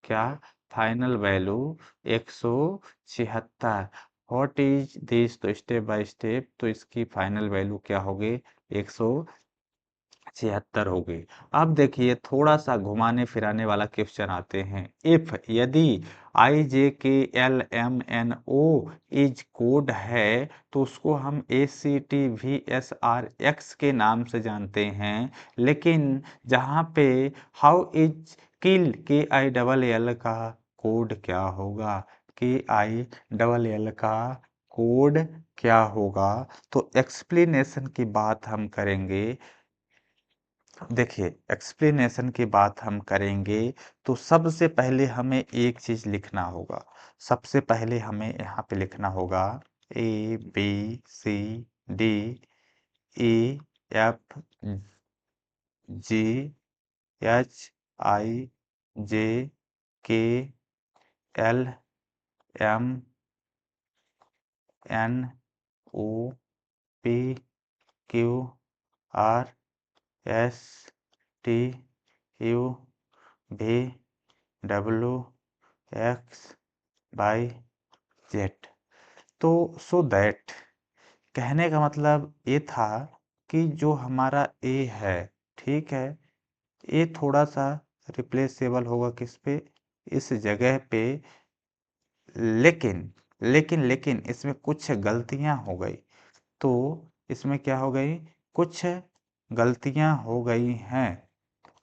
Speaker 1: क्या? Final value 176। What is this? तो स्टेप बाय स्टेप तो इसकी फाइनल वैल्यू क्या होगी? 176 हो गई। अब देखिए थोड़ा सा घुमाने फिराने वाला क्वेश्चन आते हैं। इफ यदि I J K L M N O is code है तो उसको हम A C T V S R X के नाम से जानते हैं, लेकिन जहाँ पे हाउ इज किल के आई डबल एल का कोड क्या होगा? के आई डबल एल का कोड क्या होगा? तो एक्सप्लेनेशन की बात हम करेंगे। देखिए एक्सप्लेनेशन की बात हम करेंगे तो सबसे पहले हमें एक चीज लिखना होगा। सबसे पहले हमें यहाँ पे लिखना होगा A B C D E F G H I J K L M N O P Q R S T U V W X Y Z. तो सो दैट कहने का मतलब ये था कि जो हमारा ए है, ठीक है, ये थोड़ा सा रिप्लेसेबल होगा किस पे? इस जगह पे। लेकिन लेकिन इसमें कुछ गलतियां हो गई। तो इसमें क्या हो गई? कुछ गलतियां हो गई हैं।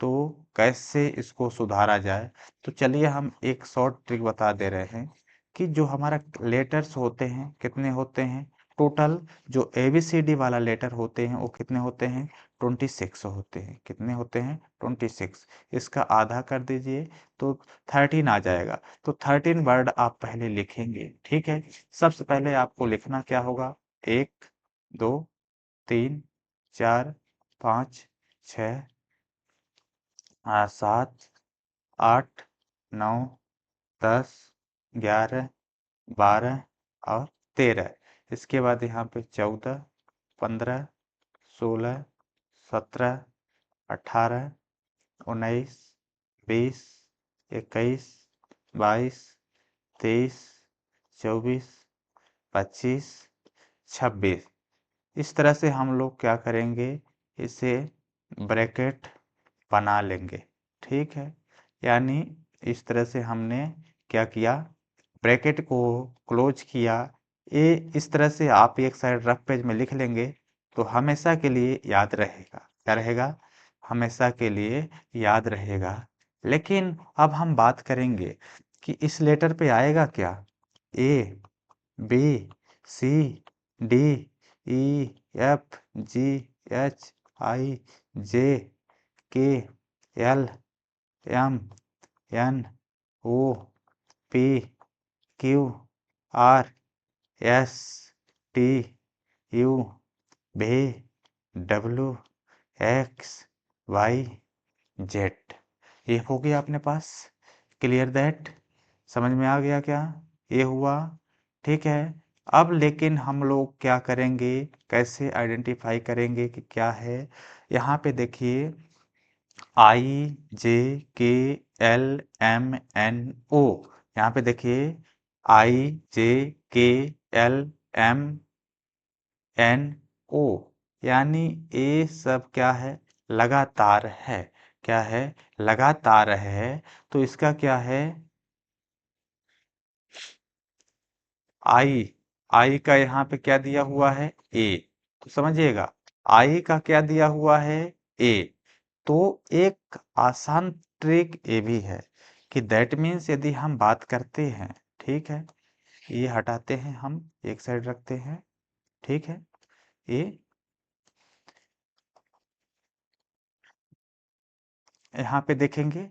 Speaker 1: तो कैसे इसको सुधारा जाए? तो चलिए हम एक शॉर्ट ट्रिक बता दे रहे हैं कि जो हमारा लेटर्स होते हैं कितने होते हैं टोटल? जो एबीसीडी वाला लेटर होते हैं वो कितने होते हैं? 26 होते हैं। कितने होते हैं? 26। इसका आधा कर दीजिए तो 13 आ जाएगा। तो 13 वर्ड आप पहले लिखेंगे, ठीक है। सबसे पहले आपको लिखना क्या होगा? 1 2 3 4 5 6 7 8 9 10 11 12 और 13। इसके बाद यहाँ पे 14 15 16 17 18 19 20 21 22 23 24 25 26। इस तरह से हम लोग क्या करेंगे? इसे ब्रैकेट बना लेंगे। ठीक है, यानी इस तरह से हमने क्या किया, ब्रैकेट को क्लोज किया। ये इस तरह से आप एक साइड रफ पेज में लिख लेंगे तो हमेशा के लिए याद रहेगा। क्या रहेगा? हमेशा के लिए याद रहेगा। लेकिन अब हम बात करेंगे कि इस लेटर पे आएगा क्या। A, B, C, D, E, F, G, H, I, J, K, L, M, N, O, P, Q, R, S, T, U, V, W, X, Y, Z. ये हो गया अपने पास। Clear that? समझ में आ गया क्या? ये हुआ। ठीक है। अब लेकिन हम लोग क्या करेंगे, कैसे आइडेंटिफाई करेंगे कि क्या है। यहाँ पे देखिए, आई, J, K, L, M, N, ओ। यहाँ पे देखिए, आई, J, K, L, M, N, ओ, यानी ये सब क्या है, लगातार है। क्या है? लगातार है। तो इसका क्या है, आई, आई का यहाँ पे क्या दिया हुआ है, ए। तो समझिएगा, आई का क्या दिया हुआ है, ए। तो एक आसान ट्रिक ये भी है कि दैट मीन्स यदि हम बात करते हैं, ठीक है, ये हटाते हैं, हम एक साइड रखते हैं, ठीक है, ये यहाँ पे देखेंगे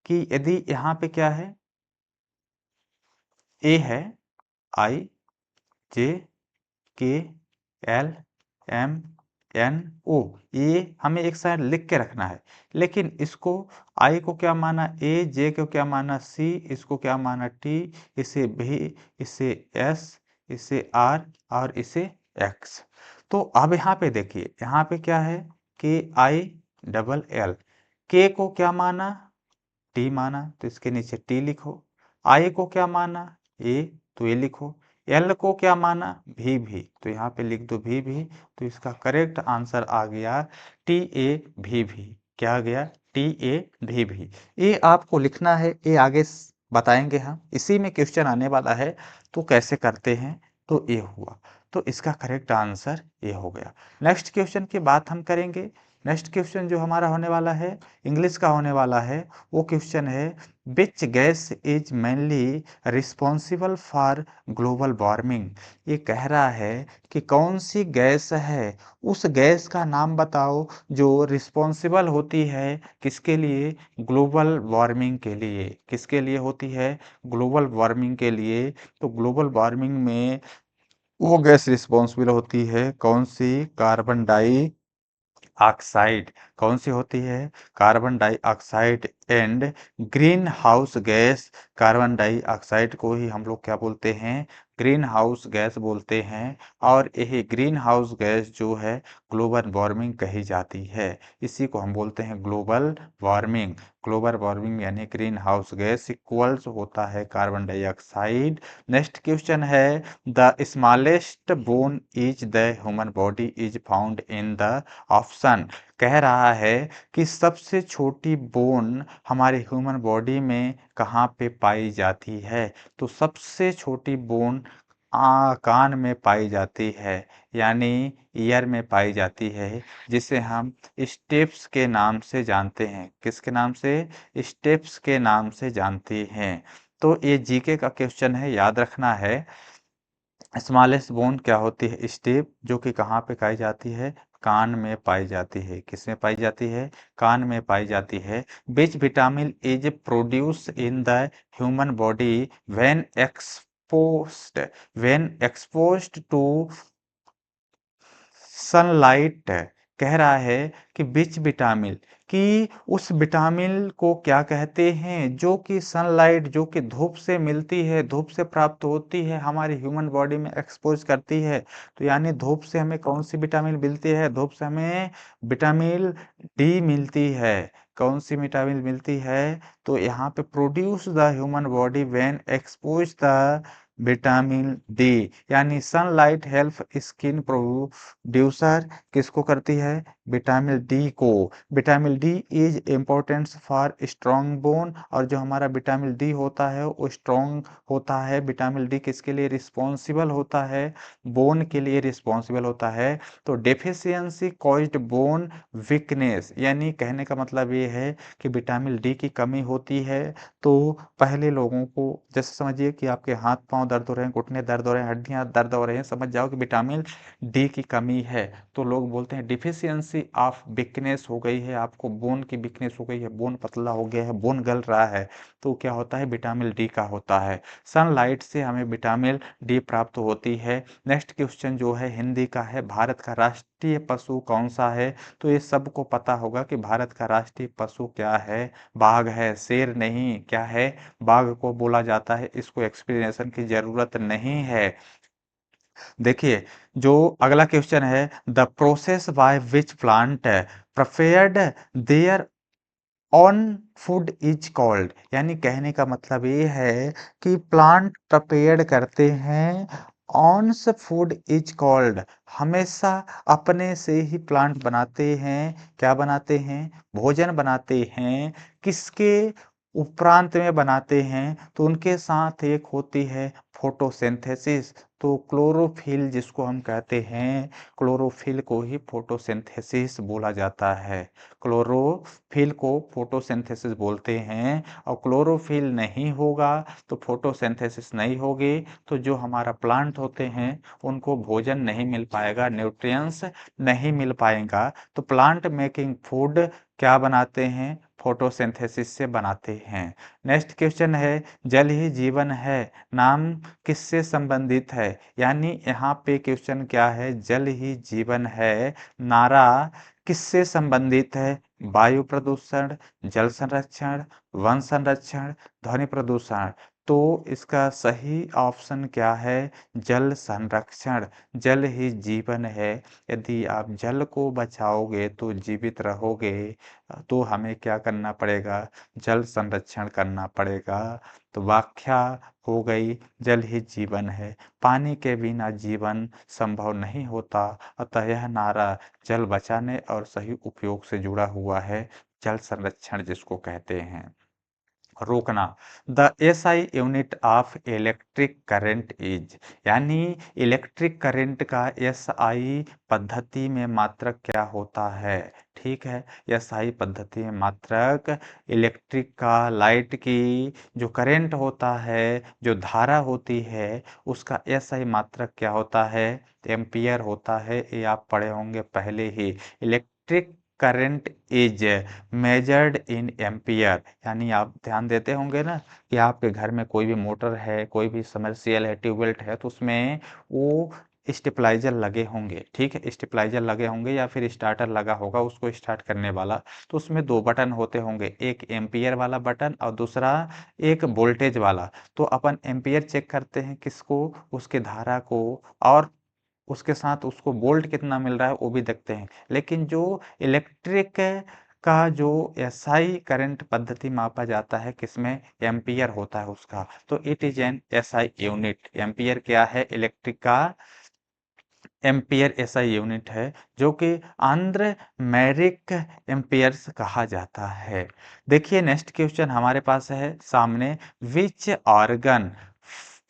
Speaker 1: कि यदि यहाँ पे क्या है, ए है, आई, J, K, L, M, N, ओ, ये हमें एक साइड लिख के रखना है। लेकिन इसको, आई को क्या माना ए, जे को क्या माना सी, इसको क्या माना टी, इसे भी, इसे एस, इसे आर और इसे एक्स। तो अब यहाँ पे देखिए, यहाँ पे क्या है, के आई डबल एल। के को क्या माना, टी माना, तो इसके नीचे टी लिखो। आई को क्या माना, ए, तो ए लिखो। एल को क्या माना, भी, तो यहाँ पे लिख दो भी। तो इसका करेक्ट आंसर आ गया टी ए भी। क्या आ गया, टी ए भी। ये आपको लिखना है, ये आगे बताएंगे हम, इसी में क्वेश्चन आने वाला है। तो कैसे करते हैं, तो ये हुआ। तो इसका करेक्ट आंसर ये हो गया। नेक्स्ट क्वेश्चन की बात हम करेंगे। नेक्स्ट क्वेश्चन जो हमारा होने वाला है, इंग्लिश का होने वाला है। वो क्वेश्चन है, which gas is mainly responsible for global warming. ये कह रहा है कि कौन सी गैस है, उस गैस का नाम बताओ जो रिस्पॉन्सिबल होती है किसके लिए, ग्लोबल वार्मिंग के लिए। किसके लिए होती है, ग्लोबल वार्मिंग के लिए। तो ग्लोबल वार्मिंग में वो गैस रिस्पॉन्सिबल होती है कौन सी, कार्बन डाई ऑक्साइड। कौन सी होती है, carbon dioxide and green house gas. Carbon dioxide को ही हम लोग क्या बोलते हैं, ग्रीन हाउस गैस बोलते हैं। और यही ग्रीन हाउस गैस जो है ग्लोबल वार्मिंग कही जाती है। इसी को हम बोलते हैं ग्लोबल वार्मिंग। ग्लोबल वार्मिंग यानी ग्रीन हाउस गैस इक्वल्स होता है कार्बन डाइऑक्साइड। नेक्स्ट क्वेश्चन है, the smallest bone is the human body is found in the option. कह रहा है कि सबसे छोटी बोन हमारे ह्यूमन बॉडी में कहाँ पे पाई जाती है। तो सबसे छोटी बोन कान में पाई जाती है, यानी ईयर में पाई जाती है, जिसे हम स्टेप्स के नाम से जानते हैं। किसके नाम से, स्टेप्स के नाम से जानते हैं। तो ये जीके का क्वेश्चन है, याद रखना है। स्मॉलेस्ट बोन क्या होती है, स्टेप, जो कि कहाँ पे पाई जाती है, कान में पाई जाती है। किस में पाई जाती है, कान में पाई जाती है। Which vitamin is produce in the human body when exposed to sunlight. कह रहा है कि विच विटामिन, कि उस विटामिन को क्या कहते हैं जो कि सनलाइट, जो कि धूप से मिलती है, धूप से प्राप्त होती है, हमारी ह्यूमन बॉडी में एक्सपोज करती है। तो यानी धूप से हमें कौन सी विटामिन मिलती है, धूप से हमें विटामिन डी मिलती है। कौन सी विटामिन मिलती है, तो यहाँ पे produce the human body when expose the vitamin D, यानी सनलाइट हेल्प स्किन प्रोड्यूसर किसको करती है, विटामिन डी को। Vitamin D is important for strong bone, और जो हमारा विटामिन डी होता है वो स्ट्रॉन्ग होता है। विटामिन डी किसके लिए रिस्पॉन्सिबल होता है? बोन के लिए रिस्पॉन्सिबल होता है। तो डेफिशिएंसी कॉज्ड बोन वीकनेस, यानी कहने का मतलब ये है कि विटामिन डी की कमी होती है तो पहले लोगों को, जैसे समझिए कि आपके हाथ पांव दर्द हो रहे हैं, घुटने दर्द हो रहे हैं, हड्डियां दर्द हो रही हैं, समझ जाओ कि विटामिन डी की कमी है। तो लोग बोलते हैं डिफिशियंसी ऑफ वीकनेस हो गई है, आपको बोन की वीकनेस हो गई है, बोन पतला हो गया है, बोन गल रहा है, तो क्या होता है? विटामिन डी का होता है। सनलाइट से हमें विटामिन डी प्राप्त होती है। नेक्स्ट क्वेश्चन जो है हिंदी का है, भारत का राष्ट्रीय पशु कौन सा है? तो ये सबको पता होगा कि भारत का राष्ट्रीय पशु क्या है? बाघ है, शेर नहीं, क्या है? बाघ को बोला जाता है। इसको एक्सप्लेनेशन की जरूरत नहीं है। देखिए, जो अगला क्वेश्चन है, the process by which plant prepared their own food is called, यानी कहने का मतलब ये है कि प्लांट प्रिपेयर करते हैं, ऑन फूड इज कॉल्ड, हमेशा अपने से ही प्लांट बनाते हैं। क्या बनाते हैं? भोजन बनाते हैं। किसके उपरांत में बनाते हैं? तो उनके साथ एक होती है फोटोसिंथेसिस। तो क्लोरोफिल जिसको हम कहते हैं, क्लोरोफिल को ही फोटोसिंथेसिस बोला जाता है। क्लोरोफिल को फोटोसिंथेसिस बोलते हैं, और क्लोरोफिल नहीं होगा तो फोटोसिंथेसिस नहीं होगी, तो जो हमारा प्लांट होते हैं उनको भोजन नहीं मिल पाएगा, न्यूट्रिएंट्स नहीं मिल पाएगा। तो प्लांट मेकिंग फूड क्या बनाते हैं? फोटोसिंथेसिस से बनाते हैं। नेक्स्ट क्वेश्चन है, जल ही जीवन है नाम किससे संबंधित है? यानी यहाँ पे क्वेश्चन क्या है, जल ही जीवन है नारा किससे संबंधित है? वायु प्रदूषण, जल संरक्षण, वन संरक्षण, ध्वनि प्रदूषण। तो इसका सही ऑप्शन क्या है? जल संरक्षण। जल ही जीवन है, यदि आप जल को बचाओगे तो जीवित रहोगे। तो हमें क्या करना पड़ेगा? जल संरक्षण करना पड़ेगा। तो व्याख्या हो गई, जल ही जीवन है, पानी के बिना जीवन संभव नहीं होता। अतः यह नारा जल बचाने और सही उपयोग से जुड़ा हुआ है, जल संरक्षण जिसको कहते हैं। रोकना, the SI unit of electric current is, यानी इलेक्ट्रिक करंट का एसआई पद्धति में मात्रक क्या होता है? ठीक है, एसआई पद्धति में मात्रक इलेक्ट्रिक का, लाइट की जो करंट होता है, जो धारा होती है, उसका एसआई मात्रक क्या होता है? एम्पियर होता है। ये आप पढ़े होंगे पहले ही। Electric current is measured in ampere, यानी आप ध्यान देते होंगे ना कि आपके घर में कोई भी मोटर है, कोई भी समरसियल है, ट्यूबवेल है, तो उसमें वो स्टेबलाइजर लगे होंगे। ठीक है, स्टेबलाइजर लगे होंगे या फिर स्टार्टर लगा होगा उसको स्टार्ट करने वाला। तो उसमें दो बटन होते होंगे, एक एम्पियर वाला बटन और दूसरा एक वोल्टेज वाला। तो अपन एम्पियर चेक करते हैं किसको? उसके धारा को, और उसके साथ उसको वोल्ट कितना मिल रहा है वो भी देखते हैं। लेकिन जो इलेक्ट्रिक का जो एसआई करंट पद्धति मापा जाता है किसमें? एम्पियर होता है उसका। तो it is an SI unit. Ampere क्या है? इलेक्ट्रिक का एम्पियर एसआई यूनिट है, जो कि आंध्र मैरिक एम्पियर्स कहा जाता है। देखिए नेक्स्ट क्वेश्चन हमारे पास है सामने, which organ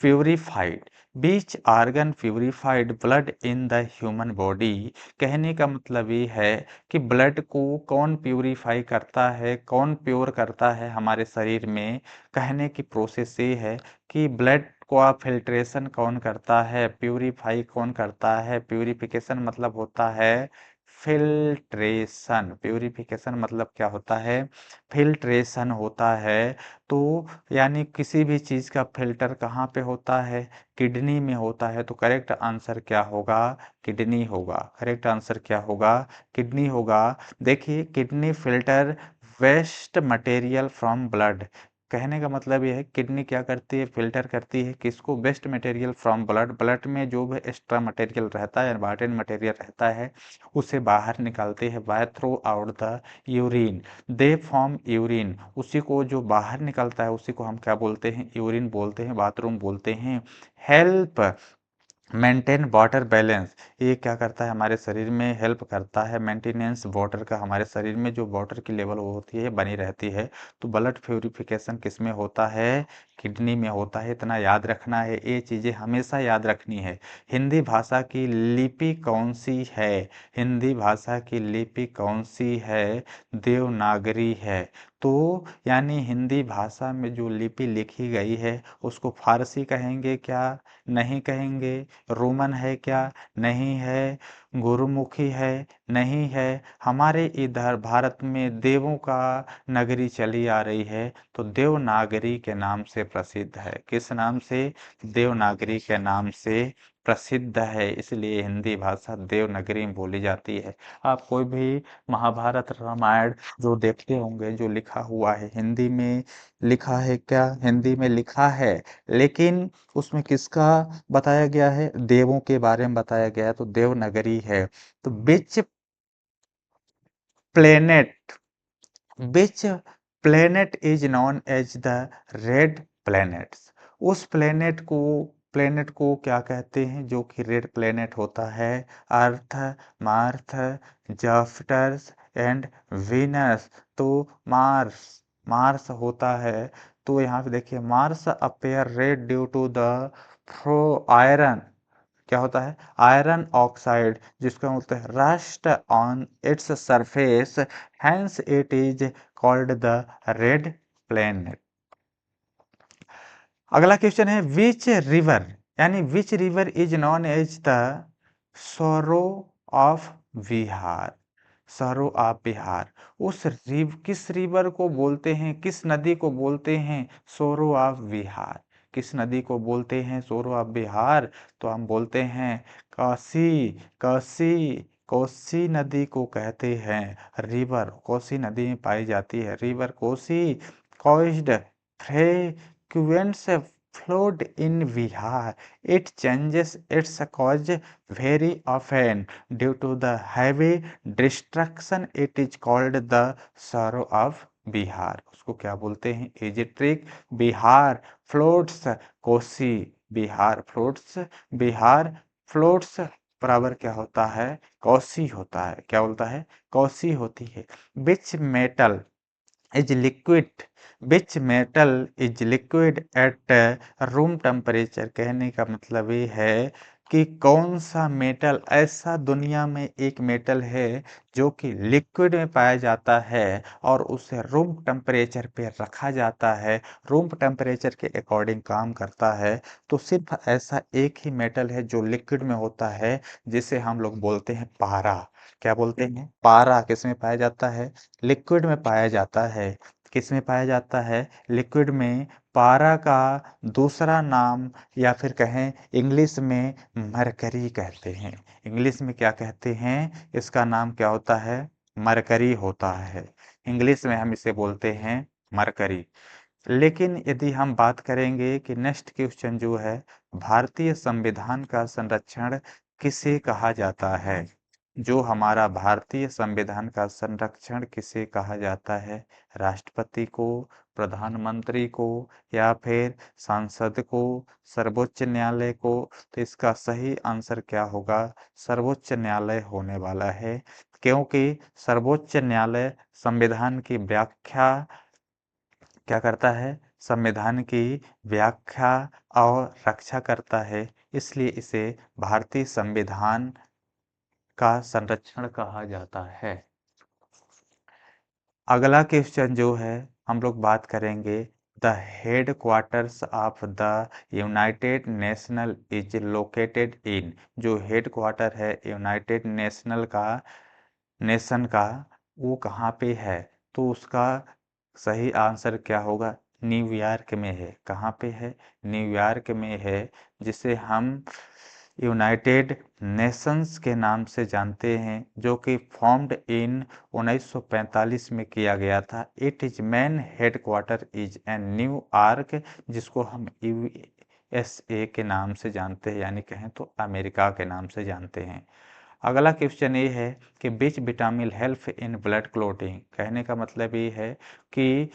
Speaker 1: purified, beach organ purified blood in the human body. कहने का मतलब ये है कि ब्लड को कौन प्यूरिफाई करता है, कौन प्योर करता है हमारे शरीर में? कहने की प्रोसेस ये है कि ब्लड को फिल्ट्रेशन कौन करता है, प्यूरिफाई कौन करता है? प्यूरिफिकेशन मतलब होता है फिल्ट्रेशन। प्यूरिफिकेशन मतलब क्या होता है? फिल्ट्रेशन होता है। तो यानी किसी भी चीज का फिल्टर कहाँ पे होता है? किडनी में होता है। तो करेक्ट आंसर क्या होगा? किडनी होगा। करेक्ट आंसर क्या होगा? किडनी होगा। देखिए, kidney filter waste material from blood. कहने का मतलब ये है, किडनी क्या करती है? फिल्टर करती है किसको? Waste material from blood. Blood में जो भी एक्स्ट्रा मटेरियल रहता है, इम्पॉर्टेंट मटेरियल रहता है, उसे बाहर निकालते हैं by throughout the urine. They form urine, उसी को जो बाहर निकलता है उसी को हम क्या बोलते हैं? यूरिन बोलते हैं, बाथरूम बोलते हैं। हेल्प मेंटेन वाटर बैलेंस, ये क्या करता है हमारे शरीर में हेल्प करता है मेंटेनेंस वाटर का, हमारे शरीर में जो वाटर की लेवल होती है बनी रहती है। तो ब्लड प्यूरिफिकेशन किस में होता है, किडनी में होता है, इतना याद रखना है, ये चीज़ें हमेशा याद रखनी है। हिंदी भाषा की लिपि कौन सी है, हिंदी भाषा की लिपि कौन सी है, देवनागरी है। तो यानी हिंदी भाषा में जो लिपि लिखी गई है उसको फारसी कहेंगे क्या, नहीं कहेंगे। रोमन है क्या, नहीं है। गुरुमुखी है, नहीं है। हमारे इधर भारत में देवों का नगरी चली आ रही है, तो देवनागरी के नाम से प्रसिद्ध है। किस नाम से, देवनागरी के नाम से प्रसिद्ध है, इसलिए हिंदी भाषा देवनागरी में बोली जाती है। आप कोई भी महाभारत रामायण जो देखते होंगे, जो लिखा हुआ है हिंदी में लिखा है क्या, हिंदी में लिखा है, लेकिन उसमें किसका बताया गया है, देवों के बारे में बताया गया है, तो देवनागरी है। तो planet which planet is known as the red planets, उस प्लेनेट को क्या कहते हैं जो कि रेड प्लेनेट होता है, earth, Mars, Jupiter and Venus. तो मार्स मार्स होता है। तो यहाँ पे देखिए Mars appear red due to the ferro iron, क्या होता है, आयरन ऑक्साइड, जिसका मतलब है rust on its surface, hence it is called the red planet. अगला क्वेश्चन है विच रिवर, यानी which river is known as the sorrow of Bihar, sorrow of Bihar, किस रिवर को बोलते हैं, किस नदी को बोलते हैं सोरो ऑफ बिहार, किस नदी को बोलते हैं सोरो ऑफ बिहार, तो हम बोलते हैं काशी, काशी, कोसी नदी को कहते हैं रिवर, कोसी नदी में पाई जाती है river Kosi, caused frequent flood in Bihar. It changes its course very often due to the heavy destruction. It is called the sorrow of Bihar. उसको क्या बोलते हैं, इजिट्रिक Bihar floods Kosi, Bihar floods, Bihar floods बराबर क्या होता है, कोसी होता है, क्या बोलता है, कोसी होती है। Which metal is liquid, which metal is liquid at room temperature, कहने का मतलब ये है कि कौन सा मेटल ऐसा दुनिया में एक मेटल है जो कि लिक्विड में पाया जाता है और उसे रूम टेम्परेचर पे रखा जाता है, रूम टेम्परेचर के अकॉर्डिंग काम करता है। तो सिर्फ ऐसा एक ही मेटल है जो लिक्विड में होता है, जिसे हम लोग बोलते हैं पारा। क्या बोलते हैं, पारा किस में पाया जाता है, लिक्विड में पाया जाता है। किस में पाया जाता है, लिक्विड में। पारा का दूसरा नाम या फिर कहें इंग्लिश में मरकरी कहते हैं, इंग्लिश में क्या कहते हैं, इसका नाम क्या होता है, मरकरी होता है, इंग्लिश में हम इसे बोलते हैं मरकरी। लेकिन यदि हम बात करेंगे कि नेक्स्ट क्वेश्चन जो है, भारतीय संविधान का संरक्षण किसे कहा जाता है, जो हमारा भारतीय संविधान का संरक्षण किसे कहा जाता है, राष्ट्रपति को, प्रधानमंत्री को, या फिर सांसद को, सर्वोच्च न्यायालय को। तो इसका सही आंसर क्या होगा, सर्वोच्च न्यायालय होने वाला है, क्योंकि सर्वोच्च न्यायालय संविधान की व्याख्या क्या करता है, संविधान की व्याख्या और रक्षा करता है, इसलिए इसे भारतीय संविधान का संरक्षण कहा जाता है। अगला क्वेश्चन जो है, हम लोग बात करेंगे the head quarters of the United national is located in, जो हेड क्वार्टर है यूनाइटेड नेशन का, वो कहाँ पे है, तो उसका सही आंसर क्या होगा, न्यूयॉर्क में है। कहाँ पे है, न्यूयॉर्क में है, जिसे हम यूनाइटेड नेशंस के नाम से जानते हैं, जो कि फॉर्म्ड इन 1945 में किया गया था। It is main head quarter is an New York, जिसको हम यूएसए के नाम से जानते हैं, यानी कहें तो अमेरिका के नाम से जानते हैं। अगला क्वेश्चन ये है कि which vitamin help in blood clotting, कहने का मतलब ये है कि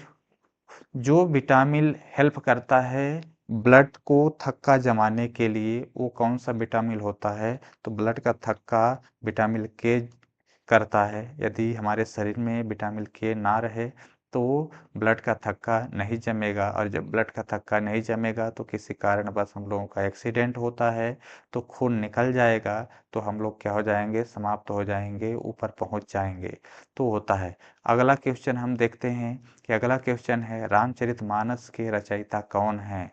Speaker 1: जो विटामिन हेल्प करता है ब्लड को थक्का जमाने के लिए वो कौन सा विटामिन होता है? तो ब्लड का थक्का विटामिन के करता है। यदि हमारे शरीर में विटामिन के ना रहे तो ब्लड का थक्का नहीं जमेगा, और जब ब्लड का थक्का नहीं जमेगा तो किसी कारणवश हम लोगों का एक्सीडेंट होता है तो खून निकल जाएगा, तो हम लोग क्या हो जाएंगे? समाप्त हो जाएंगे, ऊपर पहुंच जाएंगे। तो होता है। अगला क्वेश्चन हम देखते हैं कि अगला क्वेश्चन है, रामचरितमानस के रचयिता कौन है?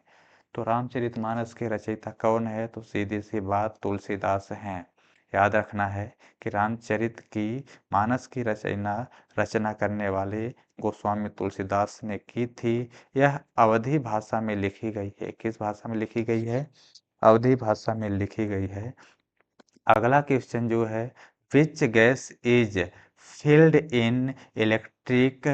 Speaker 1: तो रामचरितमानस के रचयिता कौन है? तो सीधी सी बात, तुलसीदास हैं। याद रखना है कि रामचरित की मानस की रचना करने वाले गोस्वामी तुलसीदास ने की थी। यह अवधी भाषा में लिखी गई है। किस भाषा में लिखी गई है? अवधी भाषा में लिखी गई है। अगला क्वेश्चन जो है, which gas is filled in electric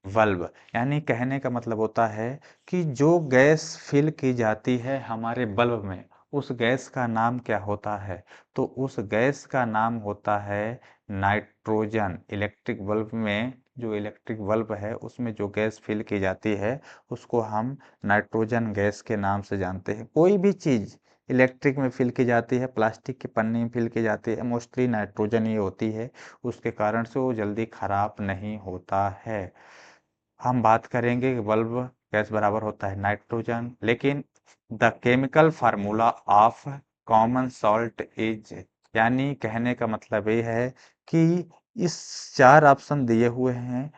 Speaker 1: bulb, यानी कहने का मतलब होता है कि जो गैस फिल की जाती है हमारे बल्ब में, उस गैस का नाम क्या होता है? तो उस गैस का नाम होता है नाइट्रोजन। इलेक्ट्रिक बल्ब में, जो इलेक्ट्रिक बल्ब है उसमें जो गैस फिल की जाती है उसको हम नाइट्रोजन गैस के नाम से जानते हैं। कोई भी चीज़ इलेक्ट्रिक में फिल की जाती है, प्लास्टिक की पन्नी में फिल की जाती है, मोस्टली नाइट्रोजन ही होती है, उसके कारण से वो जल्दी खराब नहीं होता है। हम बात करेंगे कि बल्ब गैस बराबर होता है नाइट्रोजन, लेकिन the chemical formula of common salt is, यानी कहने का मतलब ये है कि इस चार ऑप्शन दिए हुए हैं।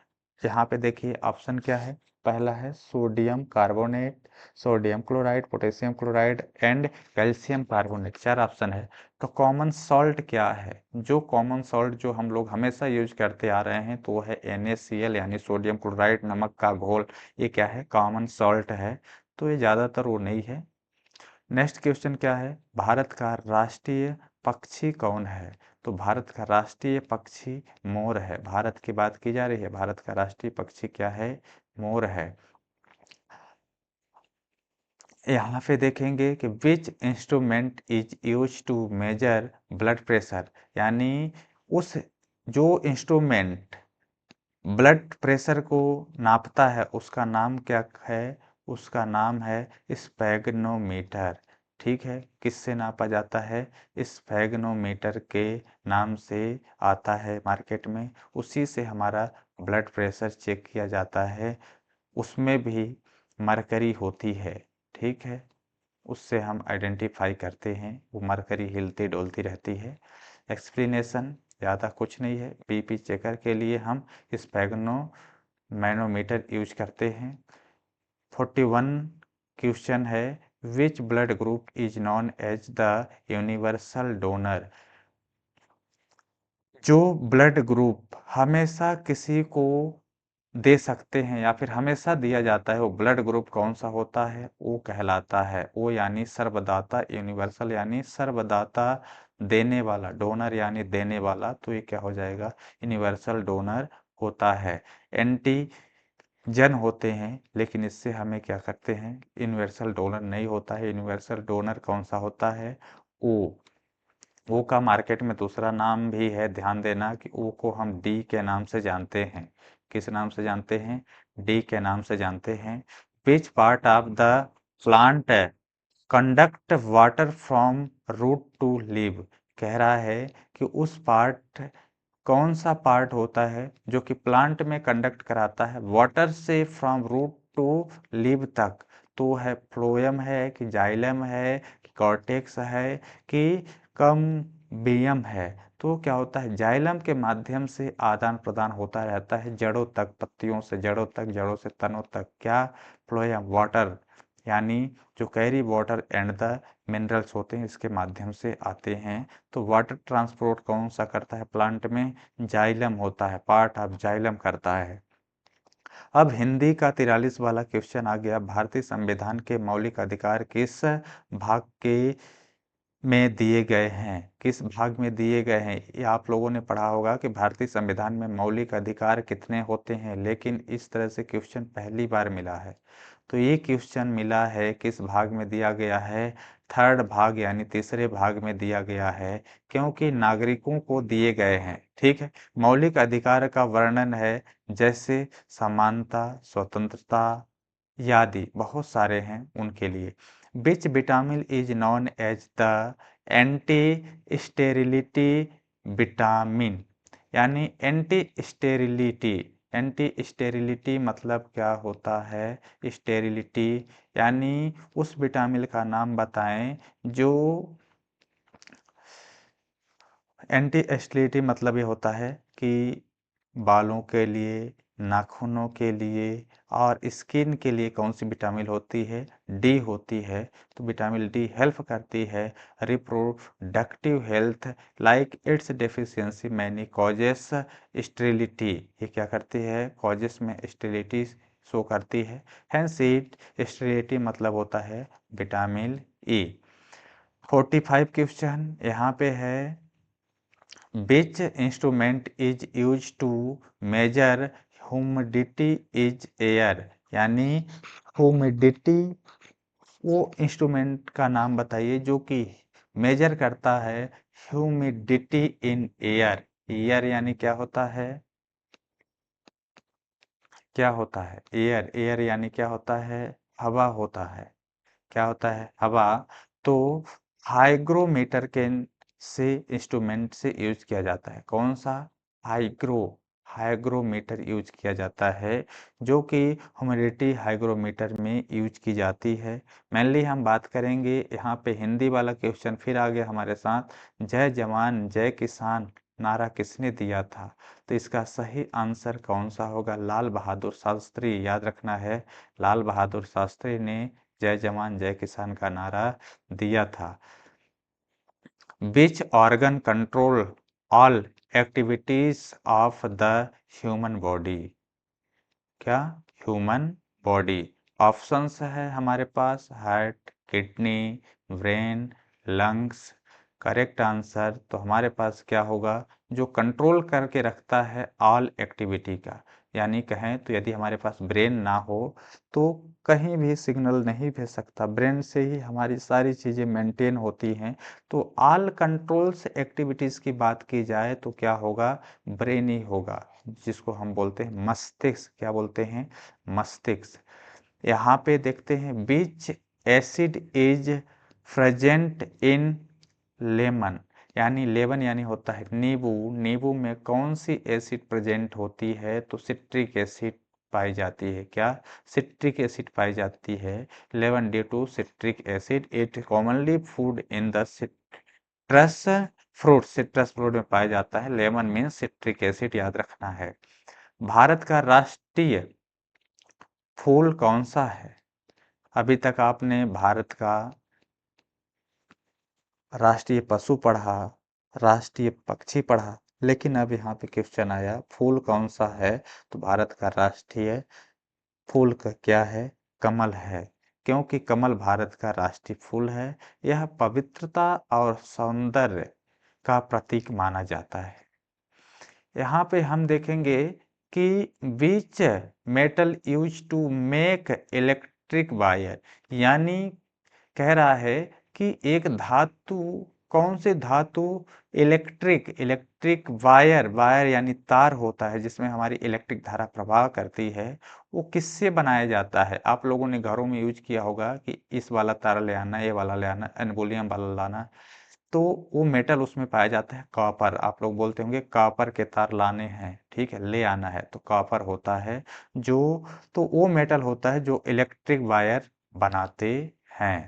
Speaker 1: यहाँ पे देखिए ऑप्शन क्या है? पहला है sodium carbonate, sodium chloride, potassium chloride and calcium carbonate, चार ऑप्शन है। तो कॉमन सॉल्ट क्या है? जो कॉमन सॉल्ट जो हम लोग हमेशा यूज करते आ रहे हैं तो वो है NaCl, यानी सोडियम क्लोराइड, नमक का घोल। ये क्या है? कॉमन सॉल्ट है। तो ये ज़्यादातर वो नहीं है। नेक्स्ट क्वेश्चन क्या है? भारत का राष्ट्रीय पक्षी कौन है? तो भारत का राष्ट्रीय पक्षी मोर है। भारत की बात की जा रही है, भारत का राष्ट्रीय पक्षी क्या है? मोर है। यहाँ पे देखेंगे कि which instrument is use to measure blood pressure, यानी उस जो इंस्ट्रूमेंट ब्लड प्रेशर को नापता है उसका नाम क्या है? उसका नाम है स्फेगनोमीटर। ठीक है, किससे नापा जाता है? स्फेगनोमीटर के नाम से आता है मार्केट में, उसी से हमारा ब्लड प्रेशर चेक किया जाता है। उसमें भी मरकरी होती है। ठीक है, उससे हम आइडेंटिफाई करते हैं, वो मरकरी हिलती डोलती रहती है। एक्सप्लेनेशन ज़्यादा कुछ नहीं है, बीपी चेकर के लिए हम स्पेगनो मैनोमीटर यूज करते हैं। 41 क्वेश्चन है, which blood group is known as the universal donor? जो ब्लड ग्रुप हमेशा किसी को दे सकते हैं या फिर हमेशा दिया जाता है, वो ब्लड ग्रुप कौन सा होता है? वो कहलाता है वो, यानी सर्वदाता, यूनिवर्सल यानी सर्वदाता, देने वाला, डोनर यानी देने वाला, तो ये क्या हो जाएगा? यूनिवर्सल डोनर होता है। एंटी जन होते हैं लेकिन इससे हमें क्या करते हैं? यूनिवर्सल डोनर नहीं होता है। यूनिवर्सल डोनर कौन सा होता है? ओ। ओ का मार्केट में दूसरा नाम भी है, ध्यान देना कि ओ को हम डी के नाम से जानते हैं। किस नाम से जानते हैं? डी के नाम से जानते हैं। Which part of the plant conduct water from root to leave? कह रहा है कि उस पार्ट, कौन सा पार्ट होता है जो कि प्लांट में कंडक्ट कराता है वाटर से फ्रॉम रूट टू लीव तक? तो है फ्लोएम है कि जाइलम है कि कॉर्टेक्स है कि कम्बियम है? तो क्या होता है? जाइलम के माध्यम से आदान प्रदान होता रहता है जड़ों तक, पत्तियों से जड़ों तक, जड़ों से तनों तक। क्या? फ्लोएम, वाटर, यानी जो carry water and the minerals होते हैं इसके माध्यम से आते हैं। तो वाटर ट्रांसपोर्ट कौन सा करता है प्लांट में? जाइलम होता है, पार्ट ऑफ जाइलम करता है। अब हिंदी का 43 वाला क्वेश्चन आ गया, भारतीय संविधान के मौलिक अधिकार किस भाग के में दिए गए हैं? किस भाग में दिए गए हैं? ये आप लोगों ने पढ़ा होगा कि भारतीय संविधान में मौलिक अधिकार कितने होते हैं, लेकिन इस तरह से क्वेश्चन पहली बार मिला है। तो ये क्वेश्चन मिला है, किस भाग में दिया गया है? थर्ड भाग यानी तीसरे भाग में दिया गया है, क्योंकि नागरिकों को दिए गए हैं। ठीक है, मौलिक अधिकार का वर्णन है जैसे समानता, स्वतंत्रता, यादि बहुत सारे हैं उनके लिए। Which vitamin is known as the anti sterility vitamin, यानी एंटी स्टेरिलिटी मतलब क्या होता है? स्टेरिलिटी यानी उस विटामिन का नाम बताएं जो एंटी स्टेरिलिटी मतलब ये होता है कि बालों के लिए, नाखूनों के लिए और स्किन के लिए कौन सी विटामिन होती है? डी होती है। तो विटामिन डी हेल्प करती है reproductive health, like it's deficiency many causes sterility. ये क्या करती है? कॉजेस में स्टेरिलिटी शो करती है। हेंस इट स्टेरिलिटी मतलब होता है विटामिन ई। 45 क्वेश्चन यहाँ पे है, which instrument is used to measure humidity is air, यानी ह्यूमिडिटी वो इंस्ट्रूमेंट का नाम बताइए जो कि मेजर करता है ह्यूमिडिटी इन एयर। एयर यानी क्या होता है? क्या होता है? एयर, एयर यानी क्या होता है? हवा होता है। क्या होता है? हवा। तो हाइग्रोमीटर के से इंस्ट्रूमेंट से यूज किया जाता है। कौन सा? हाइग्रो हाइग्रोमीटर यूज किया जाता है, जो कि ह्यूमिडिटी हाइग्रोमीटर में यूज की जाती है। मेनली हम बात करेंगे यहाँ पे हिंदी वाला क्वेश्चन फिर आ गया हमारे साथ। जय जवान जय किसान नारा किसने दिया था? तो इसका सही आंसर कौन सा होगा? लाल बहादुर शास्त्री। याद रखना है, लाल बहादुर शास्त्री ने जय जवान जय किसान का नारा दिया था। Which organ control all activities of the human body? क्या? Human body. ऑप्शंस है हमारे पास heart, kidney, brain, lungs. Correct answer तो हमारे पास क्या होगा? जो कंट्रोल करके रखता है ऑल एक्टिविटी का, यानी कहें तो यदि हमारे पास ब्रेन ना हो तो कहीं भी सिग्नल नहीं भेज सकता। ब्रेन से ही हमारी सारी चीज़ें मेंटेन होती हैं। तो ऑल कंट्रोल्स एक्टिविटीज़ की बात की जाए तो क्या होगा? ब्रेन ही होगा, जिसको हम बोलते हैं मस्तिष्क। क्या बोलते हैं? मस्तिष्क। यहाँ पे देखते हैं, which acid is present in lemon, यानी लेमन यानी होता है नींबू। नींबू में कौन सी एसिड प्रेजेंट होती है? तो सिट्रिक एसिड पाई जाती है। क्या? सिट्रिक एसिड पाई जाती है। Lemon due to citric acid. It commonly found in the citrus fruit, citrus fruit में पाया जाता है। लेमन मीन सिट्रिक एसिड, याद रखना है। भारत का राष्ट्रीय फूल कौन सा है? अभी तक आपने भारत का राष्ट्रीय पशु पढ़ा, राष्ट्रीय पक्षी पढ़ा, लेकिन अब यहाँ पे क्वेश्चन आया फूल कौन सा है? तो भारत का राष्ट्रीय फूल का क्या है? कमल है, क्योंकि कमल भारत का राष्ट्रीय फूल है। यह पवित्रता और सौंदर्य का प्रतीक माना जाता है। यहाँ पे हम देखेंगे कि which metal use to make electric wire, यानी कह रहा है कि एक धातु, कौन सी धातु इलेक्ट्रिक वायर, वायर यानी तार होता है जिसमें हमारी इलेक्ट्रिक धारा प्रवाह करती है, वो किससे बनाया जाता है? आप लोगों ने घरों में यूज किया होगा कि इस वाला तार ले आना, ये वाला ले आना, एल्युमिनियम वाला लाना। तो वो मेटल उसमें पाया जाता है कॉपर। आप लोग बोलते होंगे कॉपर के तार लाने हैं, ठीक है, ले आना है, तो कॉपर होता है जो, तो वो मेटल होता है जो इलेक्ट्रिक वायर बनाते हैं।